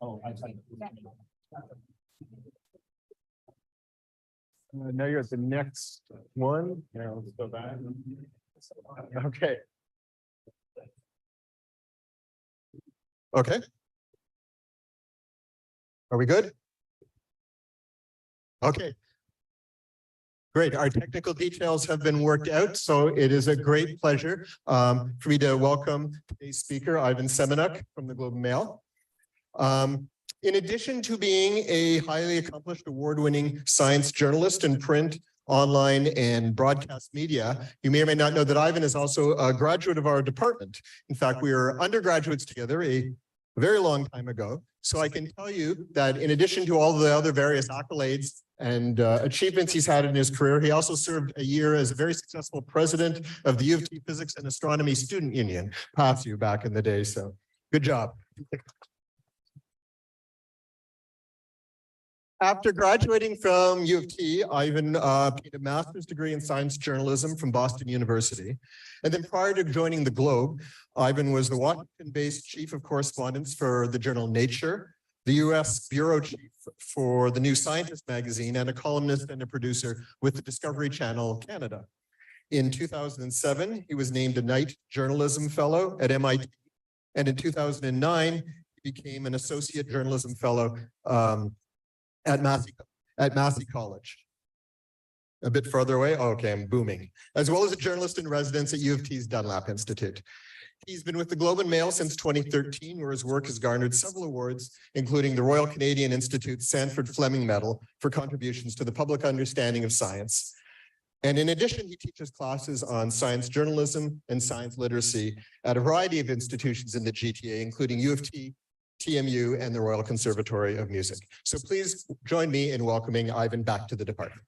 Now you're at the next one. Yeah, let's go back. Okay. Okay. Are we good? Okay. Great. Our technical details have been worked out, so it is a great pleasure for me to welcome today's speaker, Ivan Semeniuk from the Globe and Mail. In addition to being a highly accomplished award-winning science journalist in print, online, and broadcast media, you may or may not know that Ivan is also a graduate of our department. In fact, we were undergraduates together a very long time ago. So I can tell you that in addition to all the other various accolades and achievements he's had in his career, he also served a year as a very successful president of the U of T Physics and Astronomy Student Union, PASU, back in the day. So good job. After graduating from U of T, Ivan obtained a master's degree in science journalism from Boston University. And then prior to joining the Globe, Ivan was the Washington-based chief of correspondence for the journal Nature, the US bureau chief for the New Scientist magazine, and a columnist and a producer with the Discovery Channel Canada. In 2007, he was named a Knight Journalism Fellow at MIT. And in 2009, he became an associate journalism fellow at Massey College. A bit further away? Oh, okay, I'm booming. As well as a journalist in residence at U of T's Dunlap Institute. He's been with the Globe and Mail since 2013, where his work has garnered several awards, including the Royal Canadian Institute's Sanford Fleming Medal for contributions to the public understanding of science. And in addition, he teaches classes on science journalism and science literacy at a variety of institutions in the GTA, including U of T, TMU, and the Royal Conservatory of Music. So please join me in welcoming Ivan back to the department.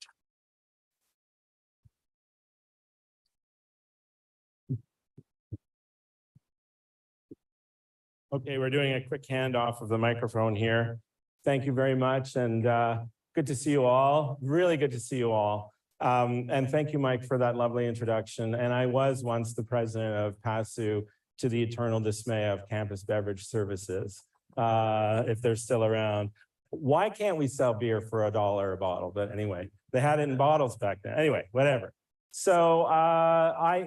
Okay, we're doing a quick handoff of the microphone here. Thank you very much, and good to see you all. Really good to see you all. And thank you, Mike, for that lovely introduction. And I was once the president of PASU, to the eternal dismay of Campus Beverage Services. If they're still around. Why can't we sell beer for $1 a bottle? But anyway, they had it in bottles back then. Anyway, whatever. So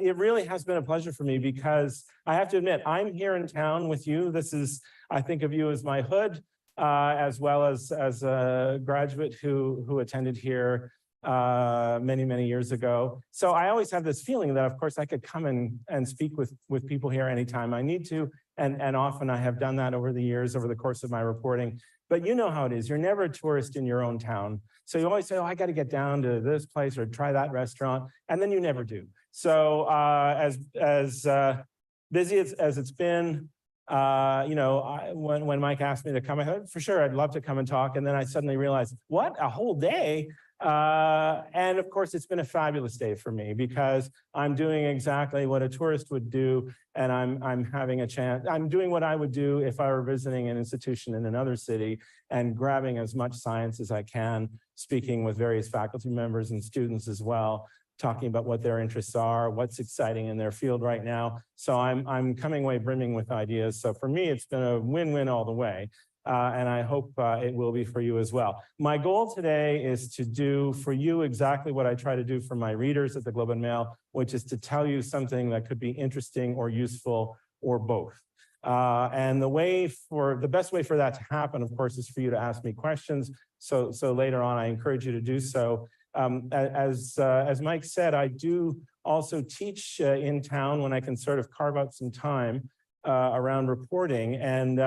it really has been a pleasure for me because I have to admit, I'm here in town with you. This is, I think of you as my hood, as well as a graduate who attended here many, many years ago. So I always have this feeling that, of course, I could come and speak with people here anytime I need to. And often I have done that over the years, over the course of my reporting. But you know how it is. You're never a tourist in your own town. So you always say, oh, I got to get down to this place or try that restaurant. And then you never do. So as busy as it's been, you know, when Mike asked me to come, I thought, for sure, I'd love to come and talk. And then I suddenly realized, what, a whole day? And of course, it's been a fabulous day for me because I'm doing exactly what a tourist would do. And I'm having a chance. I'm doing what I would do if I were visiting an institution in another city and grabbing as much science as I can, speaking with various faculty members and students as well, talking about what their interests are, what's exciting in their field right now. So I'm coming away brimming with ideas. So for me, it's been a win-win all the way. And I hope it will be for you as well. My goal today is to do for you exactly what I try to do for my readers at the Globe and Mail, which is to tell you something that could be interesting or useful or both. And the best way for that to happen, of course, is for you to ask me questions. So later on, I encourage you to do so. As Mike said, I do also teach in town when I can sort of carve out some time around reporting, and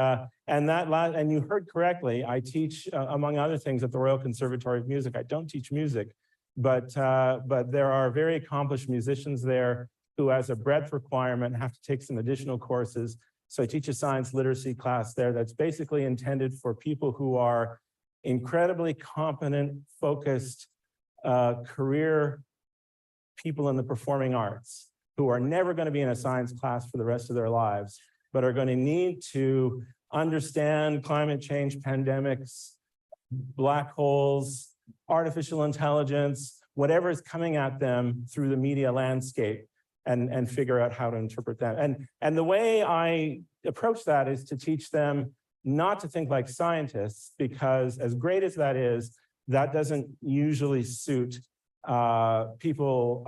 you heard correctly. I teach, among other things, at the Royal Conservatory of Music. I don't teach music, but there are very accomplished musicians there who, as a breadth requirement, have to take some additional courses. So I teach a science literacy class there that's basically intended for people who are incredibly competent, focused, career people in the performing arts, who are never going to be in a science class for the rest of their lives, but are going to need to understand climate change, pandemics, black holes, artificial intelligence, whatever is coming at them through the media landscape, and figure out how to interpret that. And the way I approach that is to teach them not to think like scientists, because as great as that is, that doesn't usually suit people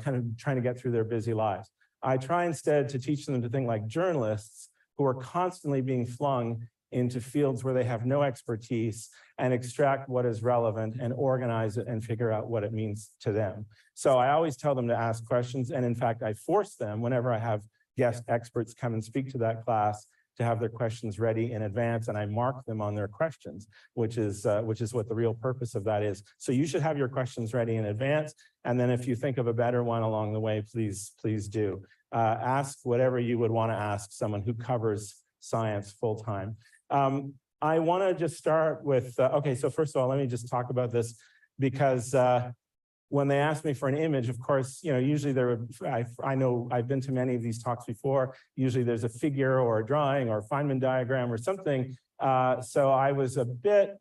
kind of trying to get through their busy lives. I try instead to teach them to think like journalists who are constantly being flung into fields where they have no expertise and extract what is relevant and organize it and figure out what it means to them. So I always tell them to ask questions. And in fact, I force them whenever I have guest experts come and speak to that class to have their questions ready in advance, and I mark them on their questions, which is what the real purpose of that is. So you should have your questions ready in advance, and then if you think of a better one along the way, please do. Ask whatever you would want to ask someone who covers science full time. I want to just start with, okay, so first of all, let me just talk about this, because when they ask me for an image, of course, you know, usually I know I've been to many of these talks before. Usually there's a figure or a drawing or a Feynman diagram or something. So I was a bit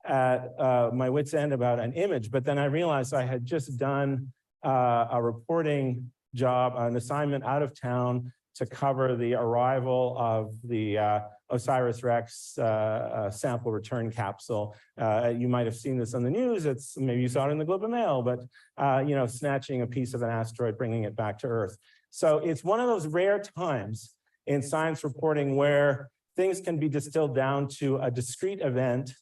at my wit's end about an image, but then I realized I had just done a reporting job, an assignment out of town to cover the arrival of the OSIRIS-REx sample return capsule. You might have seen this on the news. Maybe you saw it in the Globe and Mail, but you know, snatching a piece of an asteroid, bringing it back to Earth. So it's one of those rare times in science reporting where things can be distilled down to a discrete event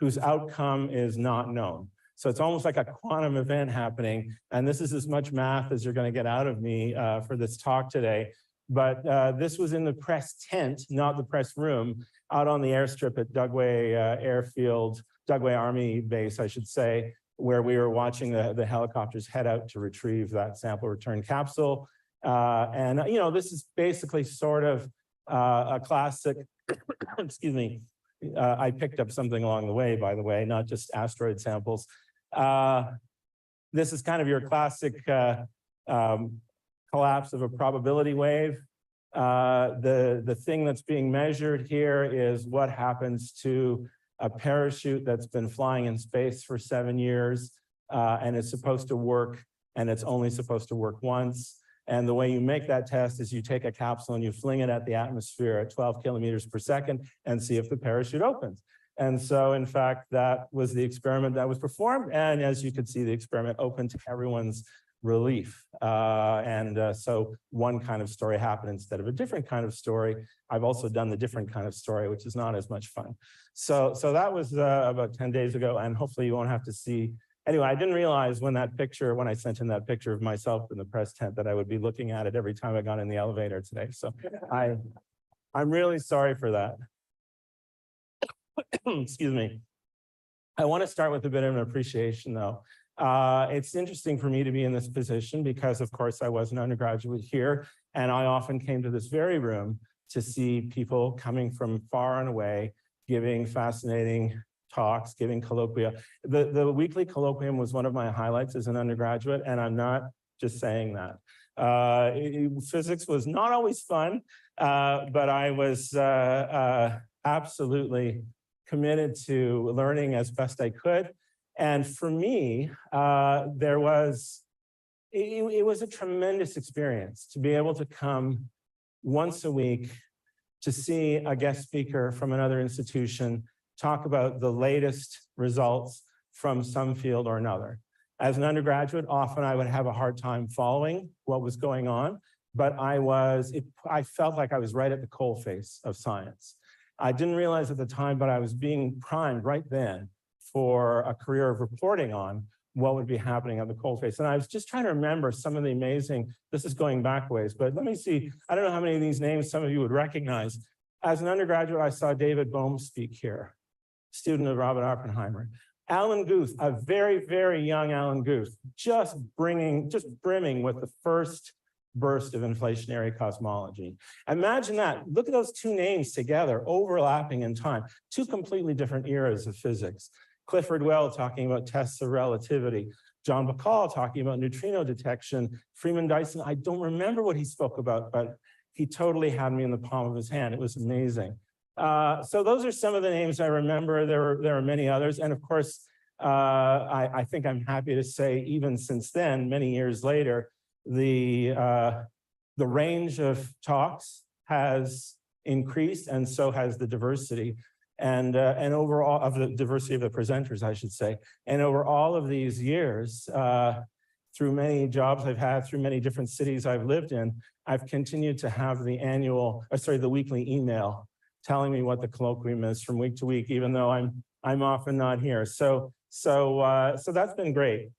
whose outcome is not known. So it's almost like a quantum event happening. And this is as much math as you're going to get out of me for this talk today. But this was in the press tent, not the press room, out on the airstrip at Dugway Airfield, Dugway Army Base, I should say, where we were watching the helicopters head out to retrieve that sample return capsule. And, you know, this is basically sort of a classic, excuse me, I picked up something along the way, by the way, not just asteroid samples. This is kind of your classic collapse of a probability wave. The thing that's being measured here is what happens to a parachute that's been flying in space for 7 years and is supposed to work, and it's only supposed to work once. And the way you make that test is you take a capsule and you fling it at the atmosphere at 12 kilometers per second and see if the parachute opens. And so, in fact, that was the experiment that was performed. And as you could see, the experiment opened to everyone's relief. So one kind of story happened instead of a different kind of story. I've also done the different kind of story, which is not as much fun. So that was about 10 days ago, and hopefully you won't have to see. Anyway, I didn't realize when I sent in that picture of myself in the press tent that I would be looking at it every time I got in the elevator today. So I'm really sorry for that. Excuse me. I want to start with a bit of an appreciation, though. It's interesting for me to be in this position because, of course, I was an undergraduate here, and I often came to this very room to see people coming from far and away, giving fascinating talks, giving colloquia. The weekly colloquium was one of my highlights as an undergraduate, and I'm not just saying that. Physics was not always fun, but I was absolutely committed to learning as best I could. And for me, it was a tremendous experience to be able to come once a week to see a guest speaker from another institution talk about the latest results from some field or another. As an undergraduate, often I would have a hard time following what was going on, but I felt like I was right at the coalface of science. I didn't realize at the time, but I was being primed right then for a career of reporting on what would be happening at the coalface. And I was just trying to remember some of the amazing, this is going back ways, but let me see, I don't know how many of these names some of you would recognize. As an undergraduate, I saw David Bohm speak here, student of Robert Oppenheimer. Alan Guth, a very, very young Alan Guth, just brimming with the first burst of inflationary cosmology. Imagine that. Look at those two names together, overlapping in time, two completely different eras of physics. Clifford Well talking about tests of relativity, John Bacall talking about neutrino detection, Freeman Dyson, I don't remember what he spoke about, but he totally had me in the palm of his hand. It was amazing. So those are some of the names I remember. There are many others. And of course, I think I'm happy to say, even since then, many years later, the range of talks has increased, and so has the diversity. And overall, of the diversity of the presenters, I should say. And over all of these years, through many jobs I've had, through many different cities I've lived in, I've continued to have the weekly email telling me what the colloquium is from week to week, even though I'm often not here. So that's been great.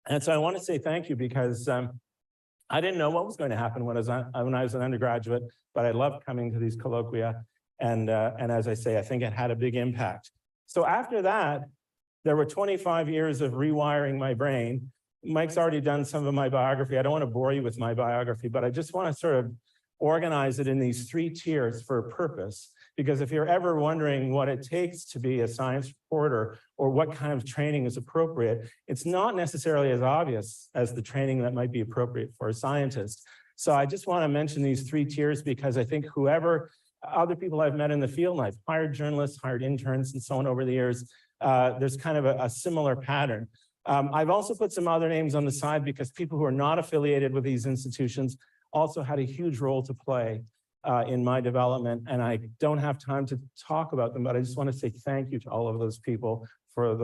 And so I want to say thank you, because I didn't know what was going to happen when I was an undergraduate, but I loved coming to these colloquia. And as I say, I think it had a big impact. So after that, there were 25 years of rewiring my brain. Mike's already done some of my biography. I don't want to bore you with my biography, but I just want to sort of organize it in these 3 tiers for a purpose. Because if you're ever wondering what it takes to be a science reporter or what kind of training is appropriate, it's not necessarily as obvious as the training that might be appropriate for a scientist. So I just want to mention these 3 tiers, because I think other people I've met in the field, and I've hired journalists, hired interns, and so on over the years, there's kind of a similar pattern. I've also put some other names on the side, because people who are not affiliated with these institutions also had a huge role to play in my development, and I don't have time to talk about them, but I just want to say thank you to all of those people for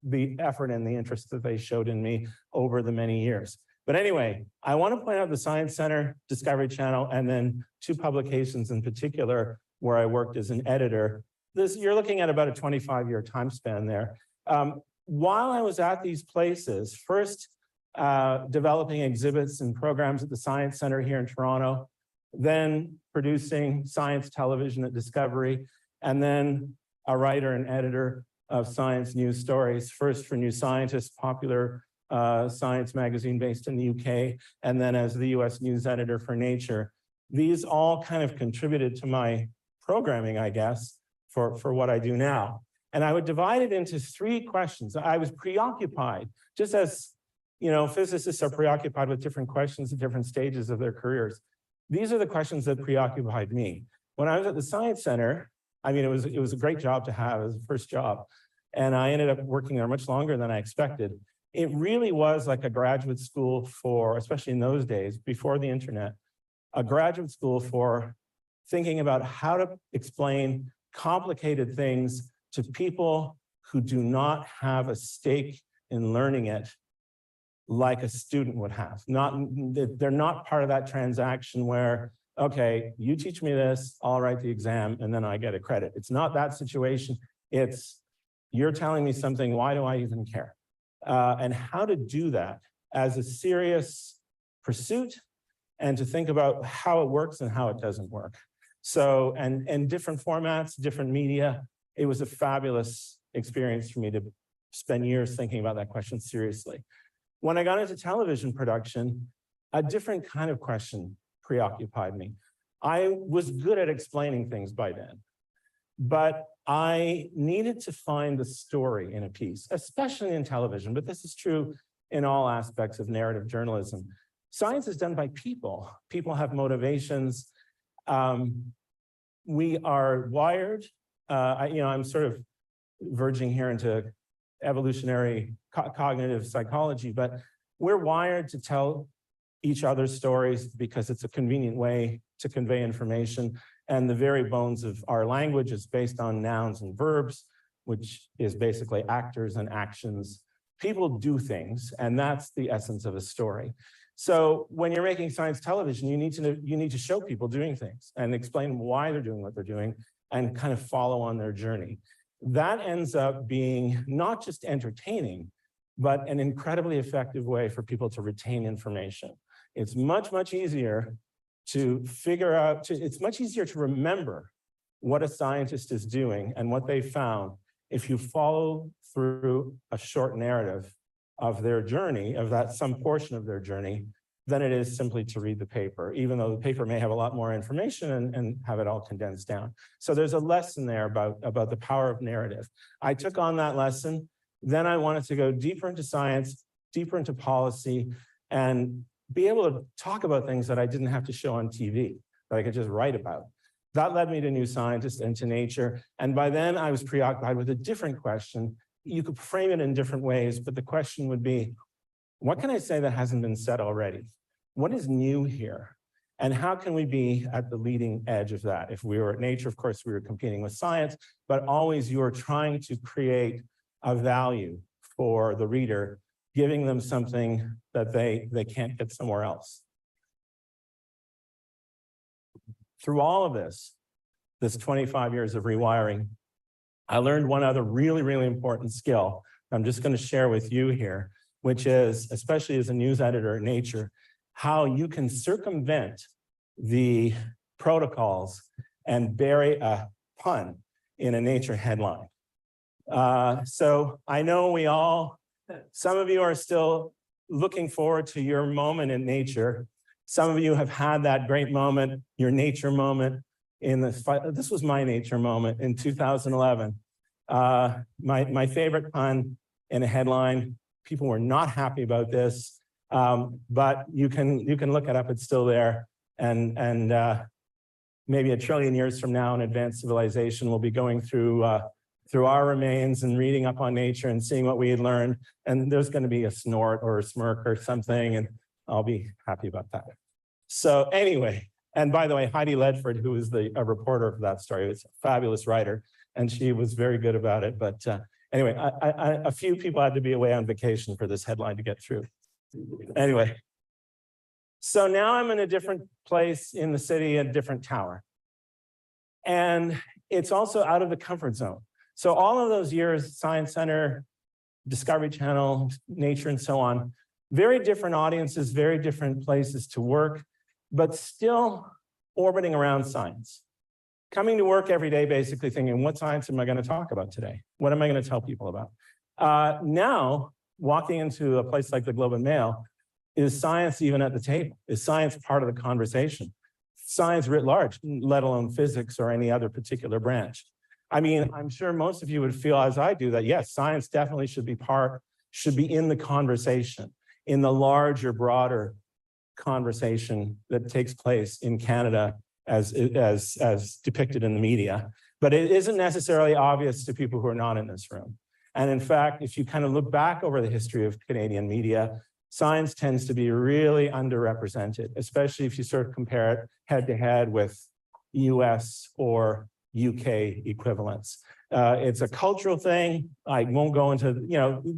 the effort and the interest that they showed in me over the many years. But anyway, I want to point out the Science Center, Discovery Channel, and then 2 publications in particular where I worked as an editor. You're looking at about a 25-year time span there. While I was at these places, first developing exhibits and programs at the Science Center here in Toronto, then producing science television at Discovery, and then a writer and editor of science news stories, first for New Scientist, popular science magazine based in the UK, and then as the US news editor for Nature. These all kind of contributed to my programming, I guess, for what I do now. And I would divide it into 3 questions. I was preoccupied, just as physicists are preoccupied with different questions at different stages of their careers. These are the questions that preoccupied me. When I was at the Science Center, I mean, it was a great job to have as a first job. And I ended up working there much longer than I expected. It really was like a graduate school for, especially in those days, before the internet, a graduate school for thinking about how to explain complicated things to people who do not have a stake in learning it like a student would have. They're not part of that transaction where, okay, you teach me this, I'll write the exam, and then I get a credit. It's not that situation. It's, you're telling me something, why do I even care? And how to do that as a serious pursuit, and to think about how it works and how it doesn't work. So, and different formats, different media, it was a fabulous experience for me to spend years thinking about that question seriously. When I got into television production, a different kind of question preoccupied me. I was good at explaining things by then, but I needed to find the story in a piece, especially in television, but this is true in all aspects of narrative journalism. Science is done by people. People have motivations. We are wired. I'm sort of verging here into evolutionary cognitive psychology, but we're wired to tell each other's stories because it's a convenient way to convey information. And the very bones of our language is based on nouns and verbs, which is basically actors and actions. People do things, and that's the essence of a story. So when you're making science television, you need to show people doing things and explain why they're doing what they're doing and kind of follow on their journey. That ends up being not just entertaining, but an incredibly effective way for people to retain information. It's much, much easier to figure out, it's much easier to remember what a scientist is doing and what they found if you follow through a short narrative of their journey, of that some portion of their journey, than it is simply to read the paper, even though the paper may have a lot more information and have it all condensed down. So there's a lesson there about the power of narrative. I took on that lesson. Then I wanted to go deeper into science, deeper into policy, and be able to talk about things that I didn't have to show on TV, that I could just write about. That led me to New Scientist and to Nature. And by then I was preoccupied with a different question. You could frame it in different ways, but the question would be, what can I say that hasn't been said already? What is new here? And how can we be at the leading edge of that? If we were at Nature, of course, we were competing with science, but always you are trying to create a value for the reader, giving them something that they can't get somewhere else. Through all of this 25 years of rewiring, I learned one other really, really important skill I'm just going to share with you here, which is, especially as a news editor at Nature, how you can circumvent the protocols and bury a pun in a Nature headline. So I know some of you are still looking forward to your moment in Nature. Some of you have had that great moment, your Nature moment this was my Nature moment in 2011. My favorite pun in a headline. People were not happy about this, but you can look it up. It's still there, and maybe 1 trillion years from now, in advanced civilization, we'll be going through our remains and reading up on Nature and seeing what we had learned, and there's going to be a snort or a smirk or something, and I'll be happy about that. So anyway, and by the way, Heidi Ledford, who was a reporter of that story, was a fabulous writer, and she was very good about it. But anyway, a few people had to be away on vacation for this headline to get through. Anyway, so now I'm in a different place in the city, a different tower. And it's also out of the comfort zone. So all of those years, Science Center, Discovery Channel, Nature, and so on, very different audiences, very different places to work, but still orbiting around science. Coming to work every day, basically thinking, what science am I going to talk about today? What am I going to tell people about? Now, walking into a place like the Globe and Mail, is science even at the table? Is science part of the conversation? Science writ large, let alone physics or any other particular branch. I mean, I'm sure most of you would feel as I do that, yes, science definitely should be in the conversation, in the larger, broader conversation that takes place in Canada as depicted in the media. But it isn't necessarily obvious to people who are not in this room. And in fact, if you kind of look back over the history of Canadian media, science tends to be really underrepresented, especially if you sort of compare it head to head with US or UK equivalents. It's a cultural thing. I won't go into,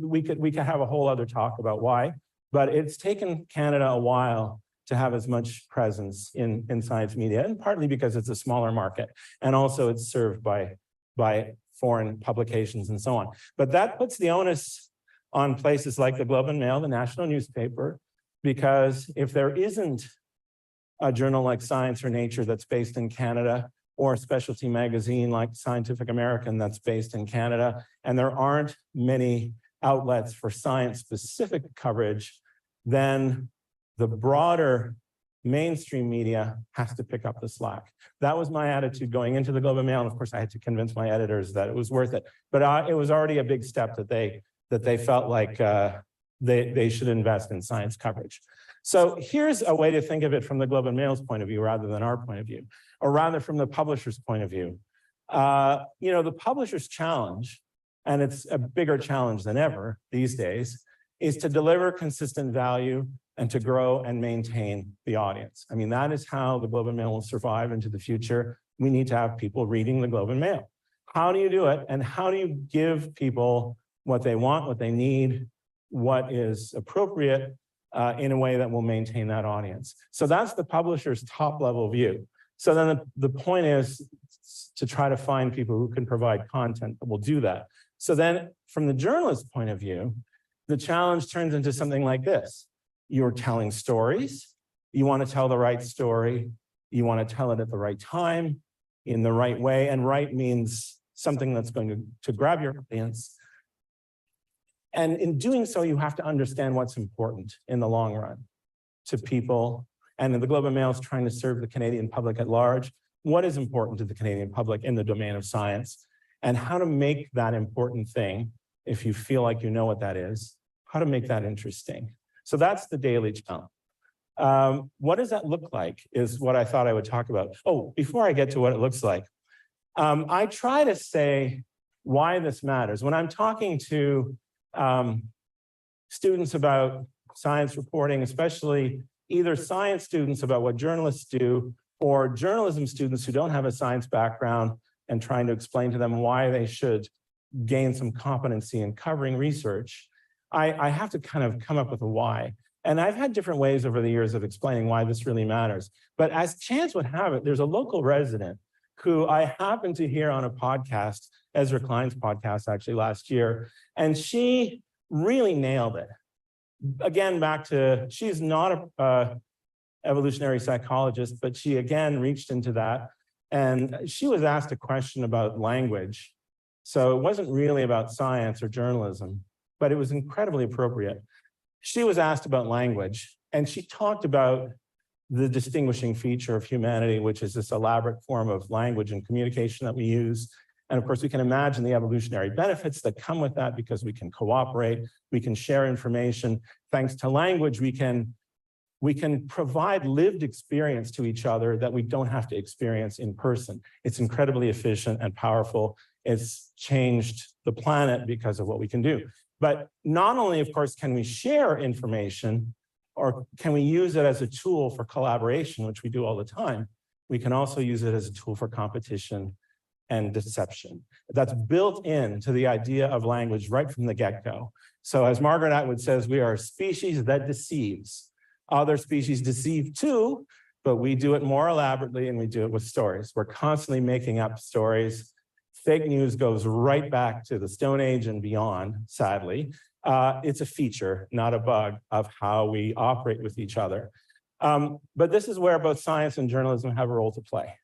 we could have a whole other talk about why, but it's taken Canada a while to have as much presence in science media, and partly because it's a smaller market, and also it's served by foreign publications and so on. But that puts the onus on places like the Globe and Mail, the national newspaper, because if there isn't a journal like Science or Nature that's based in Canada, or a specialty magazine like Scientific American that's based in Canada, and there aren't many outlets for science-specific coverage, then the broader mainstream media has to pick up the slack. That was my attitude going into the Globe and Mail, and of course I had to convince my editors that it was worth it. But it was already a big step that they felt like they should invest in science coverage. So here's a way to think of it from the Globe and Mail's point of view rather than our point of view, or rather from the publisher's point of view. The publisher's challenge, and it's a bigger challenge than ever these days, is to deliver consistent value and to grow and maintain the audience. I mean, that is how the Globe and Mail will survive into the future. We need to have people reading the Globe and Mail. How do you do it? And how do you give people what they want, what they need, what is appropriate in a way that will maintain that audience? So that's the publisher's top level view. So then the point is to try to find people who can provide content that will do that. So then from the journalist's point of view, the challenge turns into something like this. You're telling stories. You want to tell the right story. You want to tell it at the right time, in the right way. And right means something that's going to grab your audience. And in doing so, you have to understand what's important in the long run to people. And the Globe and Mail is trying to serve the Canadian public at large. What is important to the Canadian public in the domain of science, and how to make that important thing, if you feel like you know what that is, how to make that interesting. So that's the daily challenge. What does that look like is what I thought I would talk about. Oh, before I get to what it looks like, I try to say why this matters. When I'm talking to students about science reporting, especially either science students about what journalists do, or journalism students who don't have a science background and trying to explain to them why they should gain some competency in covering research, I have to kind of come up with a why. And I've had different ways over the years of explaining why this really matters. But as chance would have it, there's a local resident who I happened to hear on a podcast, Ezra Klein's podcast actually last year, and she really nailed it. Again, back to, she's not a evolutionary psychologist, but she again reached into that. And she was asked a question about language. So it wasn't really about science or journalism, but it was incredibly appropriate. She was asked about language, and she talked about the distinguishing feature of humanity, which is this elaborate form of language and communication that we use. And of course, we can imagine the evolutionary benefits that come with that because we can cooperate, we can share information. Thanks to language, we can provide lived experience to each other that we don't have to experience in person. It's incredibly efficient and powerful. It's changed the planet because of what we can do. But not only, of course, can we share information, or can we use it as a tool for collaboration, which we do all the time, we can also use it as a tool for competition and deception. That's built into the idea of language right from the get-go. So as Margaret Atwood says, we are a species that deceives. Other species deceive too, but we do it more elaborately and we do it with stories. We're constantly making up stories. Fake news goes right back to the Stone Age and beyond, sadly. It's a feature, not a bug, of how we operate with each other. But this is where both science and journalism have a role to play.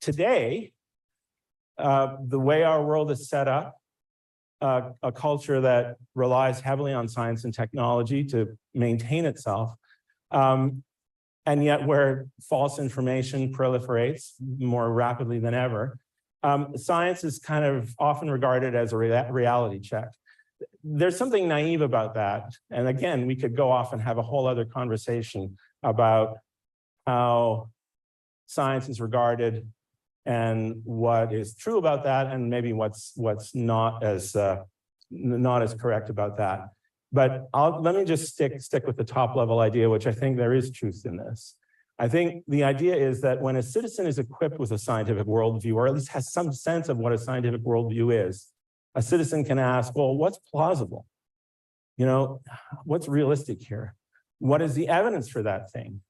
Today, the way our world is set up, a culture that relies heavily on science and technology to maintain itself, and yet where false information proliferates more rapidly than ever, science is kind of often regarded as a reality check. There's something naive about that. And again, we could go off and have a whole other conversation about how science is regarded and what is true about that, and maybe what's not as correct about that. But let me just stick with the top level idea, which I think there is truth in this. I think the idea is that when a citizen is equipped with a scientific worldview, or at least has some sense of what a scientific worldview is, a citizen can ask, well, what's plausible? You know, what's realistic here? What is the evidence for that thing?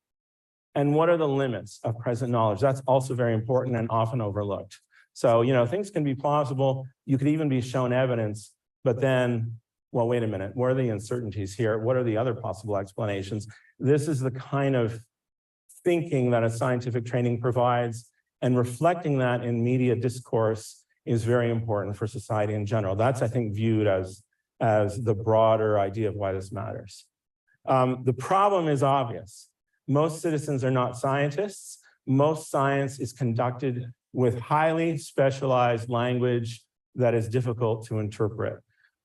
And what are the limits of present knowledge? That's also very important and often overlooked. So, you know, things can be plausible. You could even be shown evidence, but then, well, wait a minute, where are the uncertainties here? What are the other possible explanations? This is the kind of thinking that a scientific training provides, and reflecting that in media discourse is very important for society in general. That's, I think, viewed as the broader idea of why this matters. The problem is obvious. Most citizens are not scientists. Most science is conducted with highly specialized language that is difficult to interpret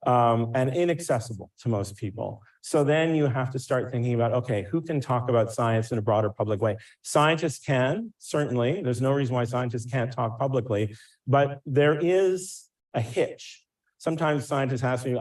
and inaccessible to most people. So then you have to start thinking about, okay, who can talk about science in a broader public way? Scientists can, certainly. There's no reason why scientists can't talk publicly, but there is a hitch. Sometimes scientists ask me,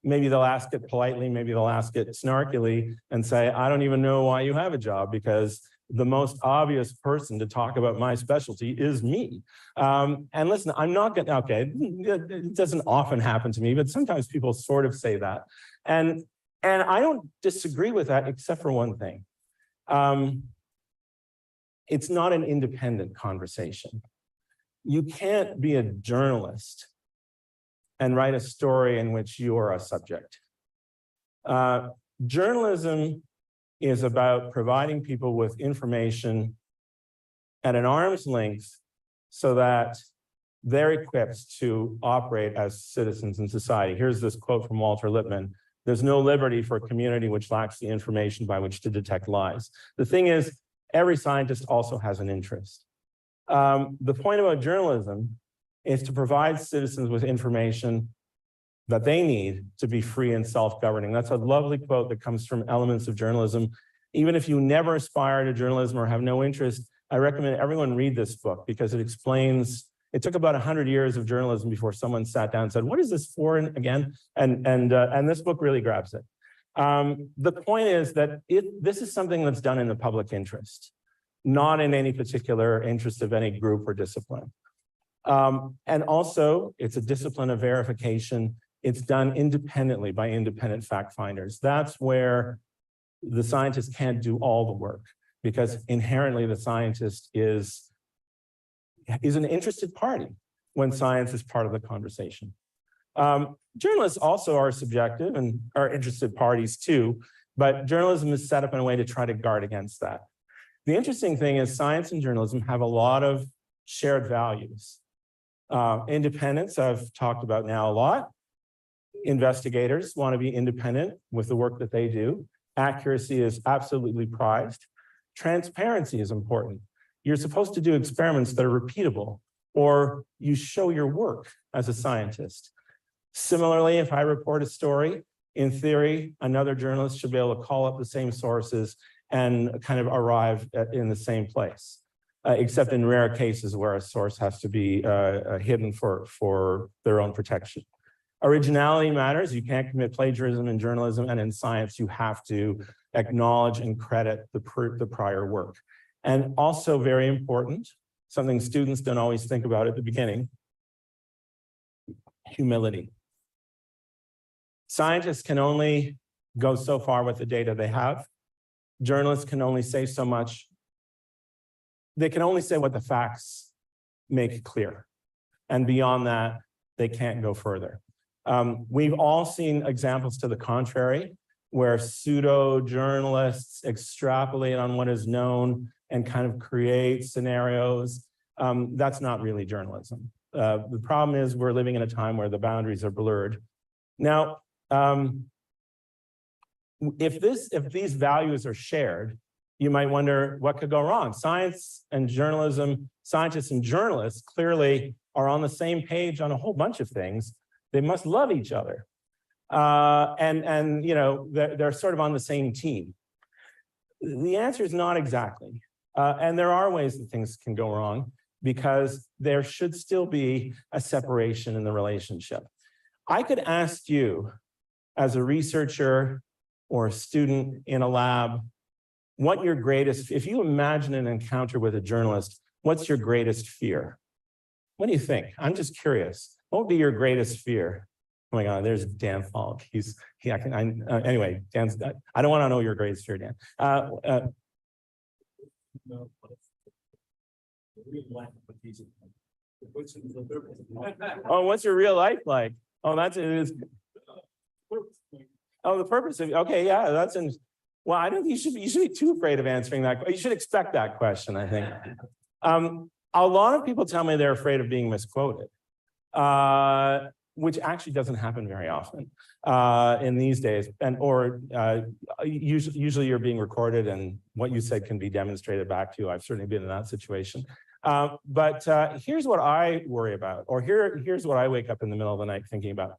maybe they'll ask it politely, maybe they'll ask it snarkily and say, I don't even know why you have a job, because the most obvious person to talk about my specialty is me. And listen, I'm not gonna, okay, it doesn't often happen to me, but sometimes people sort of say that. And I don't disagree with that, except for one thing. It's not an independent conversation. You can't be a journalist and write a story in which you are a subject. Journalism is about providing people with information at an arm's length so that they're equipped to operate as citizens in society. Here's this quote from Walter Lippmann: "There's no liberty for a community which lacks the information by which to detect lies." The thing is, every scientist also has an interest. The point about journalism is to provide citizens with information that they need to be free and self-governing. That's a lovely quote that comes from Elements of Journalism. Even if you never aspire to journalism or have no interest, I recommend everyone read this book, because it explains, it took about 100 years of journalism before someone sat down and said, what is this for again? And this book really grabs it. The point is that this is something that's done in the public interest, not in any particular interest of any group or discipline. And also, it's a discipline of verification. It's done independently by independent fact finders. That's where the scientist can't do all the work, because inherently the scientist is an interested party when science is part of the conversation. Journalists also are subjective and are interested parties too, but journalism is set up in a way to try to guard against that. The interesting thing is science and journalism have a lot of shared values. Independence, I've talked about now a lot. Investigators want to be independent with the work that they do. Accuracy is absolutely prized. Transparency is important. You're supposed to do experiments that are repeatable, or you show your work as a scientist. Similarly, if I report a story, in theory, another journalist should be able to call up the same sources and kind of arrive in the same place, except in rare cases where a source has to be hidden for their own protection. Originality matters. You can't commit plagiarism in journalism, and in science, you have to acknowledge and credit the prior work. And also very important, something students don't always think about at the beginning, humility. Scientists can only go so far with the data they have. Journalists can only say so much. They can only say what the facts make clear. And beyond that, they can't go further. We've all seen examples to the contrary, where pseudo-journalists extrapolate on what is known and kind of create scenarios. That's not really journalism. The problem is we're living in a time where the boundaries are blurred. Now, if these values are shared, you might wonder what could go wrong. Science and journalism, scientists and journalists clearly are on the same page on a whole bunch of things. They must love each other. And you know, they're sort of on the same team. The answer is not exactly. And there are ways that things can go wrong, because there should still be a separation in the relationship. I could ask you, as a researcher or a student in a lab, what your greatest, if you imagine an encounter with a journalist, what's your greatest fear? What do you think? I'm just curious. What would be your greatest fear? Oh my God, there's Dan Falk. Anyway, Dan's, I don't want to know your greatest fear, Dan. Oh, what's your real life like? Oh, that's it. Is. Oh, the purpose of, okay, yeah, that's in. Well, I don't think you should be too afraid of answering that. You should expect that question, I think. A lot of people tell me they're afraid of being misquoted, which actually doesn't happen very often in these days. Usually you're being recorded and what you said can be demonstrated back to you. I've certainly been in that situation. But here's what I worry about, or here's what I wake up in the middle of the night thinking about.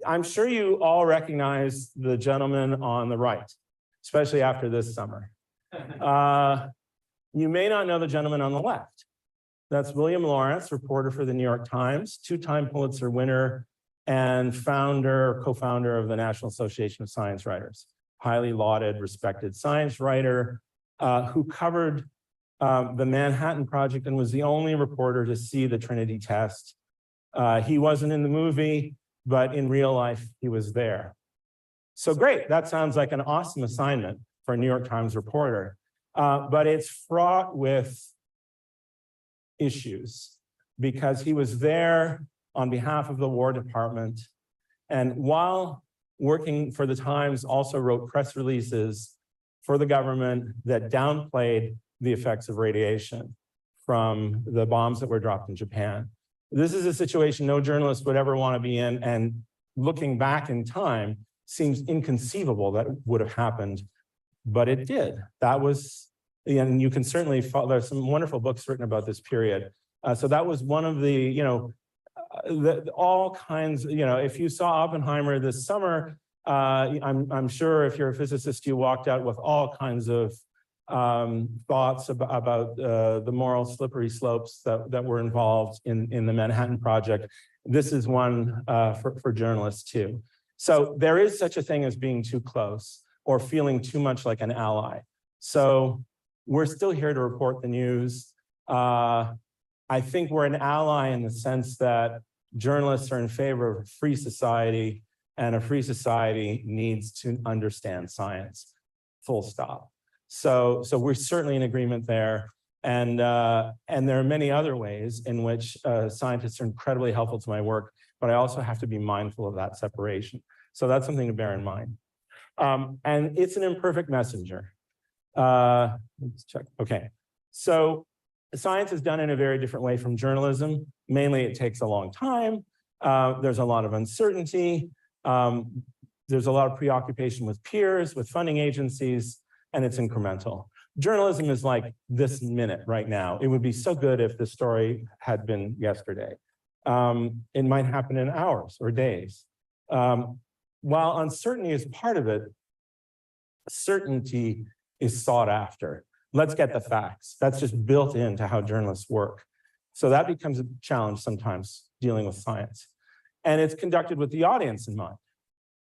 I'm sure you all recognize the gentleman on the right, especially after this summer. You may not know the gentleman on the left. That's William Lawrence, reporter for the New York Times, two-time Pulitzer winner and co-founder of the National Association of Science Writers. Highly lauded, respected science writer who covered the Manhattan Project and was the only reporter to see the Trinity test. He wasn't in the movie, but in real life, he was there. So great, that sounds like an awesome assignment for a New York Times reporter, but it's fraught with issues because he was there on behalf of the War Department. And while working for the Times, also wrote press releases for the government that downplayed the effects of radiation from the bombs that were dropped in Japan. This is a situation no journalist would ever want to be in, and looking back in time, seems inconceivable that it would have happened, but it did. That was, and you can certainly follow, there's some wonderful books written about this period. So that was one of the, all kinds, if you saw Oppenheimer this summer, I'm sure if you're a physicist, you walked out with all kinds of thoughts about the moral slippery slopes that were involved in the Manhattan Project. This is one for journalists too. So there is such a thing as being too close or feeling too much like an ally. So we're still here to report the news. I think we're an ally in the sense that journalists are in favor of a free society, and a free society needs to understand science, full stop. So we're certainly in agreement there. And there are many other ways in which scientists are incredibly helpful to my work, but I also have to be mindful of that separation. So that's something to bear in mind. And it's an imperfect messenger. Let's check. Okay. So science is done in a very different way from journalism. Mainly, it takes a long time. There's a lot of uncertainty. There's a lot of preoccupation with peers, with funding agencies, and it's incremental. Journalism is like this minute right now. It would be so good if the story had been yesterday. It might happen in hours or days. While uncertainty is part of it, certainty is sought after. Let's get the facts. That's just built into how journalists work. So that becomes a challenge sometimes dealing with science. And it's conducted with the audience in mind.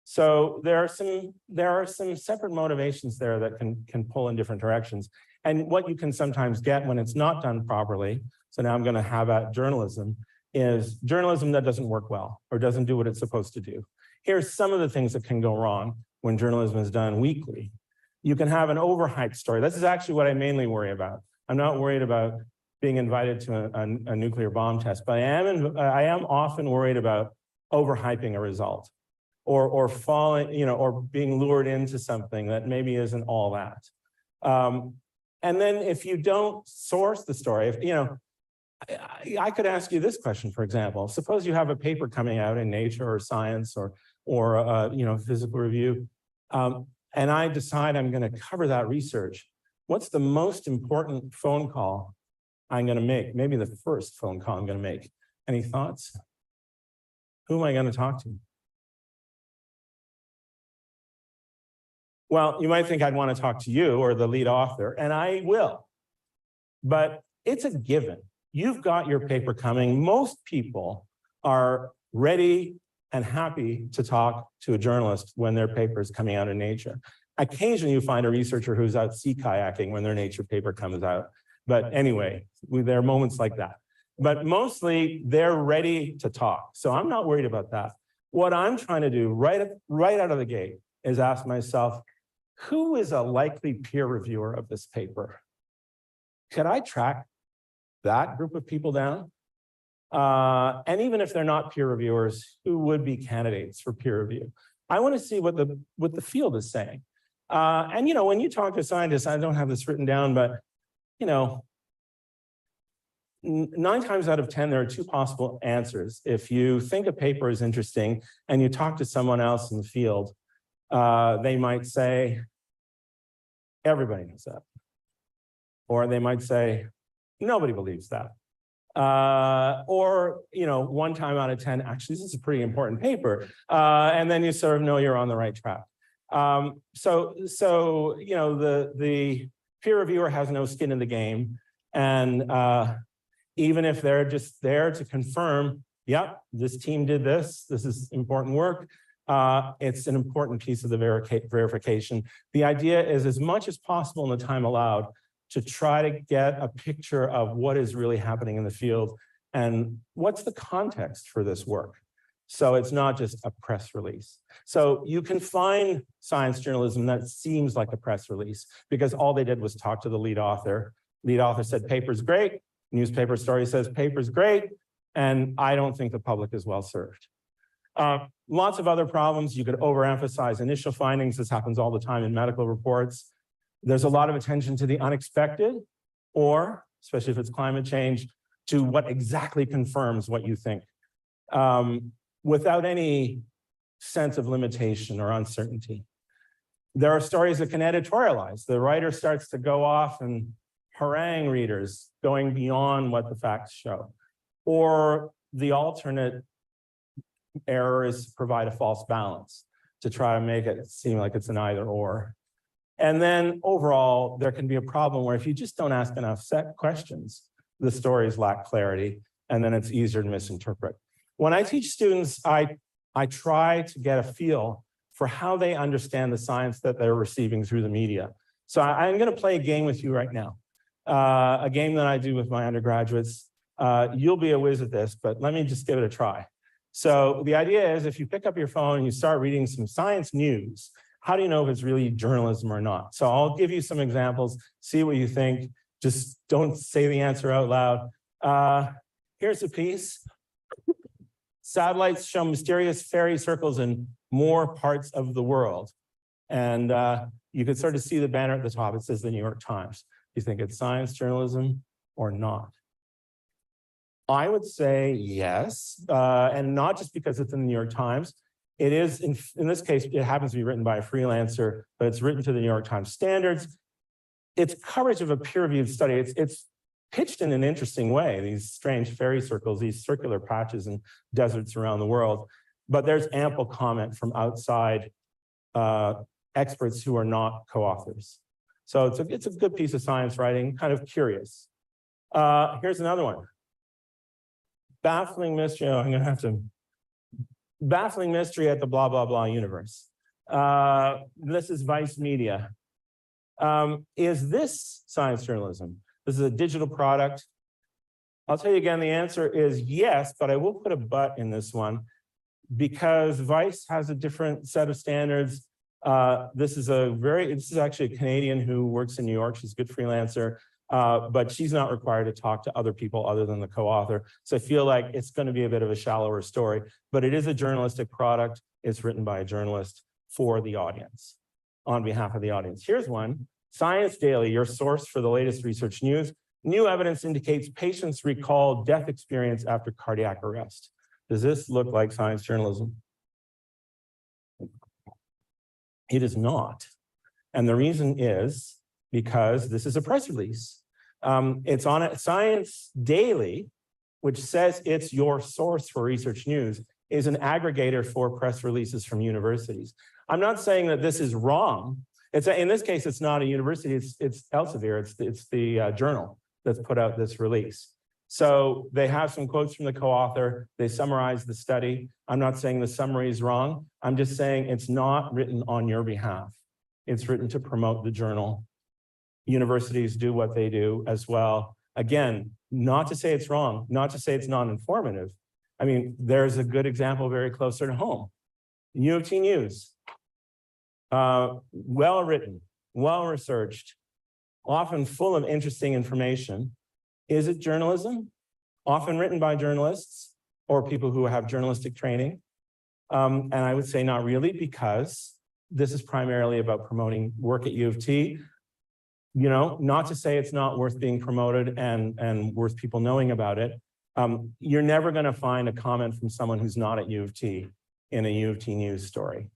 So there are some separate motivations there that can pull in different directions. And what you can sometimes get when it's not done properly, so now I'm going to have at journalism, is journalism that doesn't work well or doesn't do what it's supposed to do. Here's some of the things that can go wrong when journalism is done weakly. You can have an overhyped story. This is actually what I mainly worry about. I'm not worried about being invited to a nuclear bomb test, but I am often worried about overhyping a result or falling, or being lured into something that maybe isn't all that. And then if you don't source the story, I could ask you this question, for example. Suppose you have a paper coming out in Nature or Science or Physical Review, and I decide I'm going to cover that research. What's the most important phone call I'm going to make? Maybe the first phone call I'm going to make. Any thoughts? Who am I going to talk to? Well, you might think I'd want to talk to you or the lead author, and I will. But it's a given. You've got your paper coming. Most people are ready and happy to talk to a journalist when their paper is coming out in Nature. Occasionally, you find a researcher who's out sea kayaking when their Nature paper comes out. But anyway, there are moments like that. But mostly, they're ready to talk. So I'm not worried about that. What I'm trying to do right out of the gate is ask myself, who is a likely peer reviewer of this paper? Could I track that group of people down? And even if they're not peer reviewers, who would be candidates for peer review? I want to see what the field is saying. And when you talk to scientists, I don't have this written down, but 9 times out of 10, there are 2 possible answers. If you think a paper is interesting and you talk to someone else in the field, they might say, everybody knows that. Or they might say, nobody believes that. Or 1 time out of 10, actually, this is a pretty important paper. And then you sort of know you're on the right track. So the peer reviewer has no skin in the game. And even if they're just there to confirm, yep, this team did this is important work, it's an important piece of the verification. The idea is, as much as possible in the time allowed, to try to get a picture of what is really happening in the field and what's the context for this work. So it's not just a press release. So you can find science journalism that seems like a press release because all they did was talk to the lead author. Lead author said, paper's great. Newspaper story says, paper's great. And I don't think the public is well served. Lots of other problems. You could overemphasize initial findings. This happens all the time in medical reports. There's a lot of attention to the unexpected, or, especially if it's climate change, to what exactly confirms what you think, without any sense of limitation or uncertainty. There are stories that can editorialize. The writer starts to go off and harangue readers, going beyond what the facts show. Or the alternate error is to provide a false balance, to try to make it seem like it's an either or. And then overall, there can be a problem where if you just don't ask enough set questions, the stories lack clarity, and then it's easier to misinterpret. When I teach students, I I try to get a feel for how they understand the science that they're receiving through the media. So I'm going to play a game with you right now, a game that I do with my undergraduates. You'll be a whiz at this, but let me just give it a try. So the idea is if you pick up your phone and you start reading some science news, how do you know if it's really journalism or not? So I'll give you some examples, see what you think. Just don't say the answer out loud. Here's a piece. Satellites show mysterious fairy circles in more parts of the world. And you can sort of see the banner at the top. It says the New York Times. Do you think it's science journalism or not? I would say yes, and not just because it's in the New York Times. It is, in this case, it happens to be written by a freelancer, but it's written to the New York Times standards. It's coverage of a peer-reviewed study. It's pitched in an interesting way, these strange fairy circles, these circular patches in deserts around the world. But there's ample comment from outside experts who are not co-authors. So it's a good piece of science writing, kind of curious. Here's another one. Baffling mystery, I'm gonna have to, baffling mystery at the blah, blah, blah universe. This is Vice Media. Is this science journalism? This is a digital product. I'll tell you again, the answer is yes, but I will put a but in this one because Vice has a different set of standards. This is actually a Canadian who works in New York. She's a good freelancer. But she's not required to talk to other people other than the co-author. So I feel like it's going to be a bit of a shallower story, but it is a journalistic product. It's written by a journalist for the audience, on behalf of the audience. Here's one, Science Daily, your source for the latest research news. New evidence indicates patients recall death experience after cardiac arrest. Does this look like science journalism? It is not. And the reason is, because this is a press release. It's on Science Daily, which says it's your source for research news, is an aggregator for press releases from universities. I'm not saying that this is wrong. In this case, it's not a university, it's Elsevier, it's the journal that's put out this release. So they have some quotes from the co-author, they summarize the study. I'm not saying the summary is wrong. I'm just saying it's not written on your behalf. It's written to promote the journal. Universities do what they do as well. Again, not to say it's wrong, not to say it's non-informative. I mean, there's a good example very closer to home. U of T News, well-written, well-researched, often full of interesting information. Is it journalism? Often written by journalists or people who have journalistic training. And I would say not really, because this is primarily about promoting work at U of T. You know, not to say it's not worth being promoted and worth people knowing about it. You're never going to find a comment from someone who's not at U of T in a U of T news story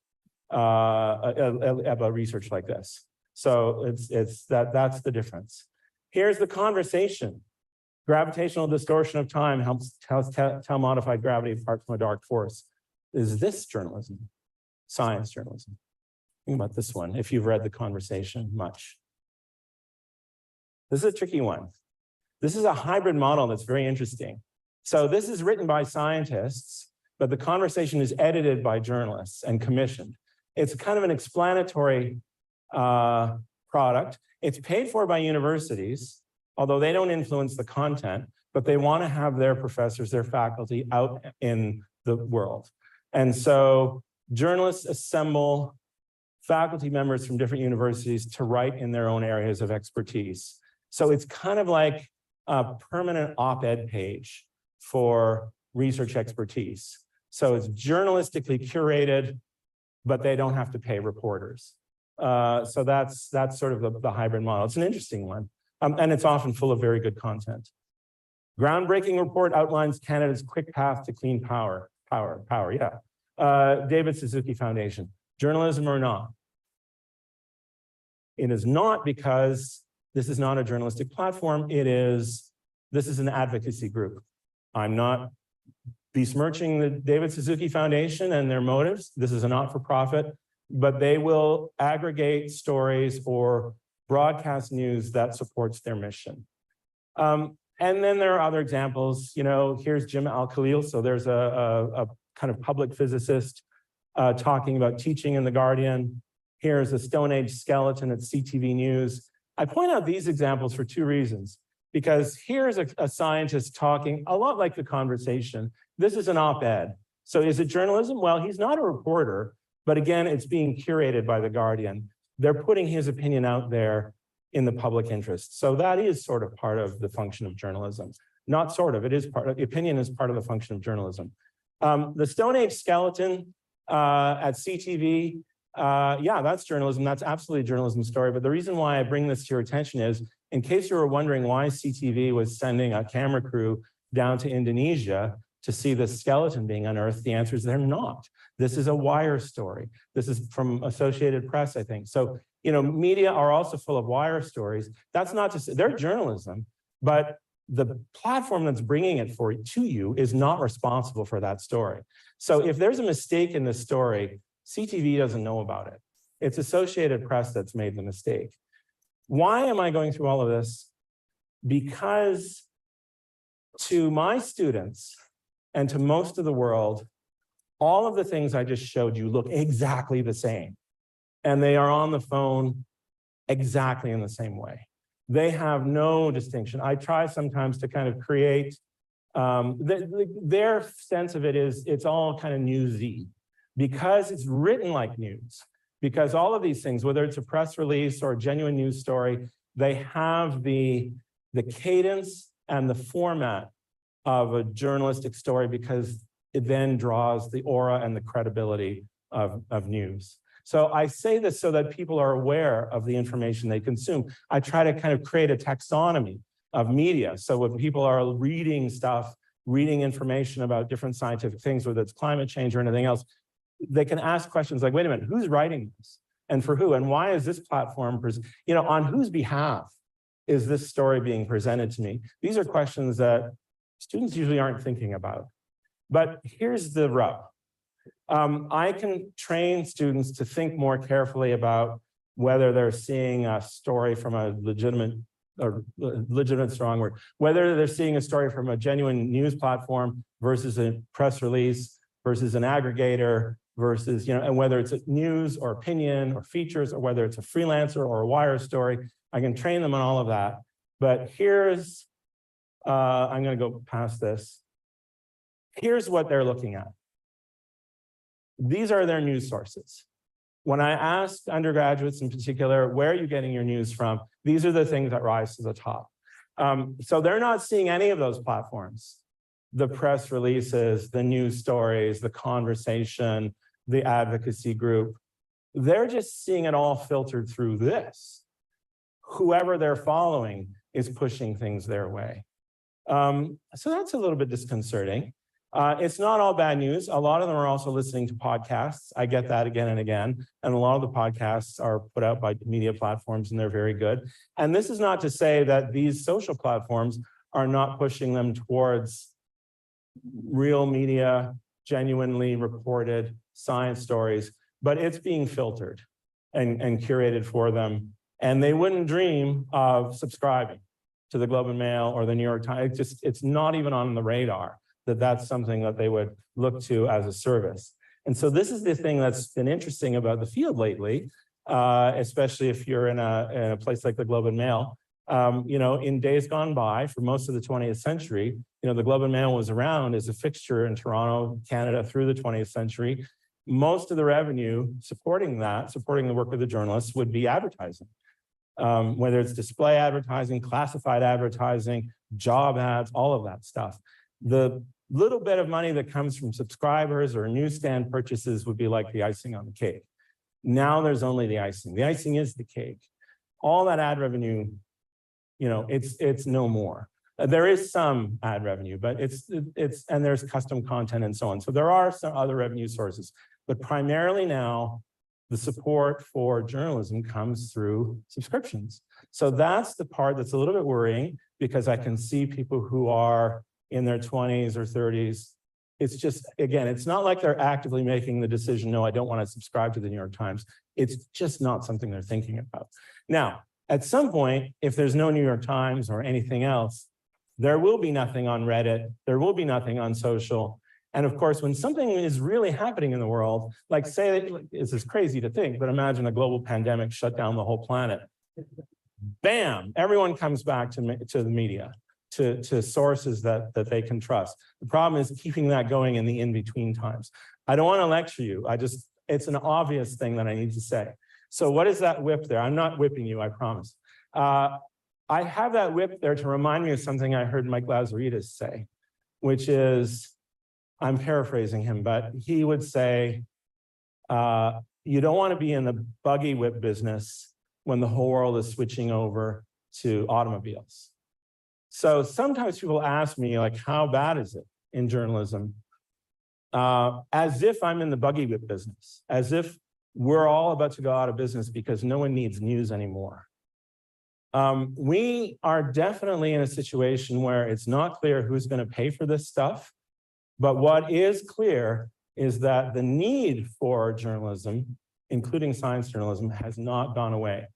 about research like this. So that's the difference. Here's the conversation. Gravitational distortion of time helps tell modified gravity apart from a dark force. Is this journalism? Science journalism. Think about this one, if you've read The Conversation much. This is a tricky one. This is a hybrid model that's very interesting. So this is written by scientists, but the conversation is edited by journalists and commissioned. It's kind of an explanatory product. It's paid for by universities, although they don't influence the content, but they want to have their professors, their faculty out in the world. And so journalists assemble faculty members from different universities to write in their own areas of expertise. So it's kind of like a permanent op-ed page for research expertise. So it's journalistically curated, but they don't have to pay reporters. So that's sort of the hybrid model. It's an interesting one. And it's often full of very good content. Groundbreaking report outlines Canada's quick path to clean power, yeah. David Suzuki Foundation, journalism or not? It is not, because this is not a journalistic platform. This is an advocacy group. I'm not besmirching the David Suzuki Foundation and their motives. This is a not-for-profit, but they will aggregate stories or broadcast news that supports their mission. And then there are other examples. You know, here's Jim Al-Khalil. So there's a kind of public physicist talking about teaching in The Guardian. Here's a Stone Age skeleton at CTV News. I point out these examples for two reasons. Because here's a scientist talking a lot like The Conversation. This is an op-ed. So is it journalism? Well, he's not a reporter, but again, it's being curated by The Guardian. They're putting his opinion out there in the public interest. So that is sort of part of the function of journalism. Not sort of, it is part of, the opinion is part of the function of journalism. The Stone Age skeleton at CTV, yeah, that's journalism. That's absolutely a journalism story. But the reason why I bring this to your attention is, in case you were wondering why CTV was sending a camera crew down to Indonesia to see the skeleton being unearthed, the answer is they're not. This is a Wire story. This is from Associated Press, I think. So, you know, media are also full of Wire stories. That's not to say, they're journalism, but the platform that's bringing it to you is not responsible for that story. So if there's a mistake in this story, CTV doesn't know about it. It's Associated Press that's made the mistake. Why am I going through all of this? Because to my students and to most of the world, all of the things I just showed you look exactly the same. And they are on the phone exactly in the same way. They have no distinction. I try sometimes to kind of create, their sense of it is it's all kind of newsy because it's written like news. Because all of these things, whether it's a press release or a genuine news story, they have the cadence and the format of a journalistic story because it then draws the aura and the credibility of news. So I say this so that people are aware of the information they consume. I try to kind of create a taxonomy of media. So when people are reading stuff, reading information about different scientific things, whether it's climate change or anything else, they can ask questions like, wait a minute, who's writing this? And for who? And why is this platform, you know, on whose behalf is this story being presented to me? These are questions that students usually aren't thinking about. But here's the rub. I can train students to think more carefully about whether they're seeing a story from a legitimate, or legitimate strong word, whether they're seeing a story from a genuine news platform versus a press release versus an aggregator versus, you know, and whether it's a news or opinion or features or whether it's a freelancer or a Wire story, I can train them on all of that. But here's, I'm going to go past this. Here's what they're looking at. These are their news sources. When I asked undergraduates in particular, where are you getting your news from? These are the things that rise to the top. So they're not seeing any of those platforms. The press releases, the news stories, the conversation, the advocacy group. They're just seeing it all filtered through this. Whoever they're following is pushing things their way. So that's a little bit disconcerting. It's not all bad news. A lot of them are also listening to podcasts. I get that again and again. And a lot of the podcasts are put out by media platforms and they're very good. And this is not to say that these social platforms are not pushing them towards real media, genuinely reported science stories, but it's being filtered and curated for them. And they wouldn't dream of subscribing to the Globe and Mail or the New York Times. It's not even on the radar that that's something that they would look to as a service. And so this is the thing that's been interesting about the field lately, especially if you're in a place like the Globe and Mail. You know, in days gone by, for most of the 20th century, you know, the Globe and Mail was around as a fixture in Toronto, Canada through the 20th century. Most of the revenue supporting that, supporting the work of the journalists, would be advertising. Whether it's display advertising, classified advertising, job ads, all of that stuff. The little bit of money that comes from subscribers or newsstand purchases would be like the icing on the cake. Now there's only the icing. The icing is the cake. All that ad revenue, you know, it's no more. There is some ad revenue, but and there's custom content and so on. So there are some other revenue sources, but primarily now the support for journalism comes through subscriptions. So that's the part that's a little bit worrying, because I can see people who are in their 20s or 30s. It's just, again, it's not like they're actively making the decision, no, I don't want to subscribe to the New York Times. It's just not something they're thinking about. Now, at some point, if there's no New York Times or anything else, there will be nothing on Reddit, there will be nothing on social, And of course, when something is really happening in the world, like say, this is crazy to think, but imagine a global pandemic shut down the whole planet. Bam, everyone comes back to the media, to sources that they can trust. The problem is keeping that going in the in-between times. I don't want to lecture you. It's an obvious thing that I need to say. So what is that whip there? I'm not whipping you, I promise. I have that whip there to remind me of something I heard Mike Lazaridis say, which is, I'm paraphrasing him, but he would say, you don't want to be in the buggy whip business when the whole world is switching over to automobiles. So sometimes people ask me, like, how bad is it in journalism? As if I'm in the buggy whip business, as if we're all about to go out of business because no one needs news anymore. We are definitely in a situation where it's not clear who's going to pay for this stuff. But what is clear is that the need for journalism, including science journalism, has not gone away.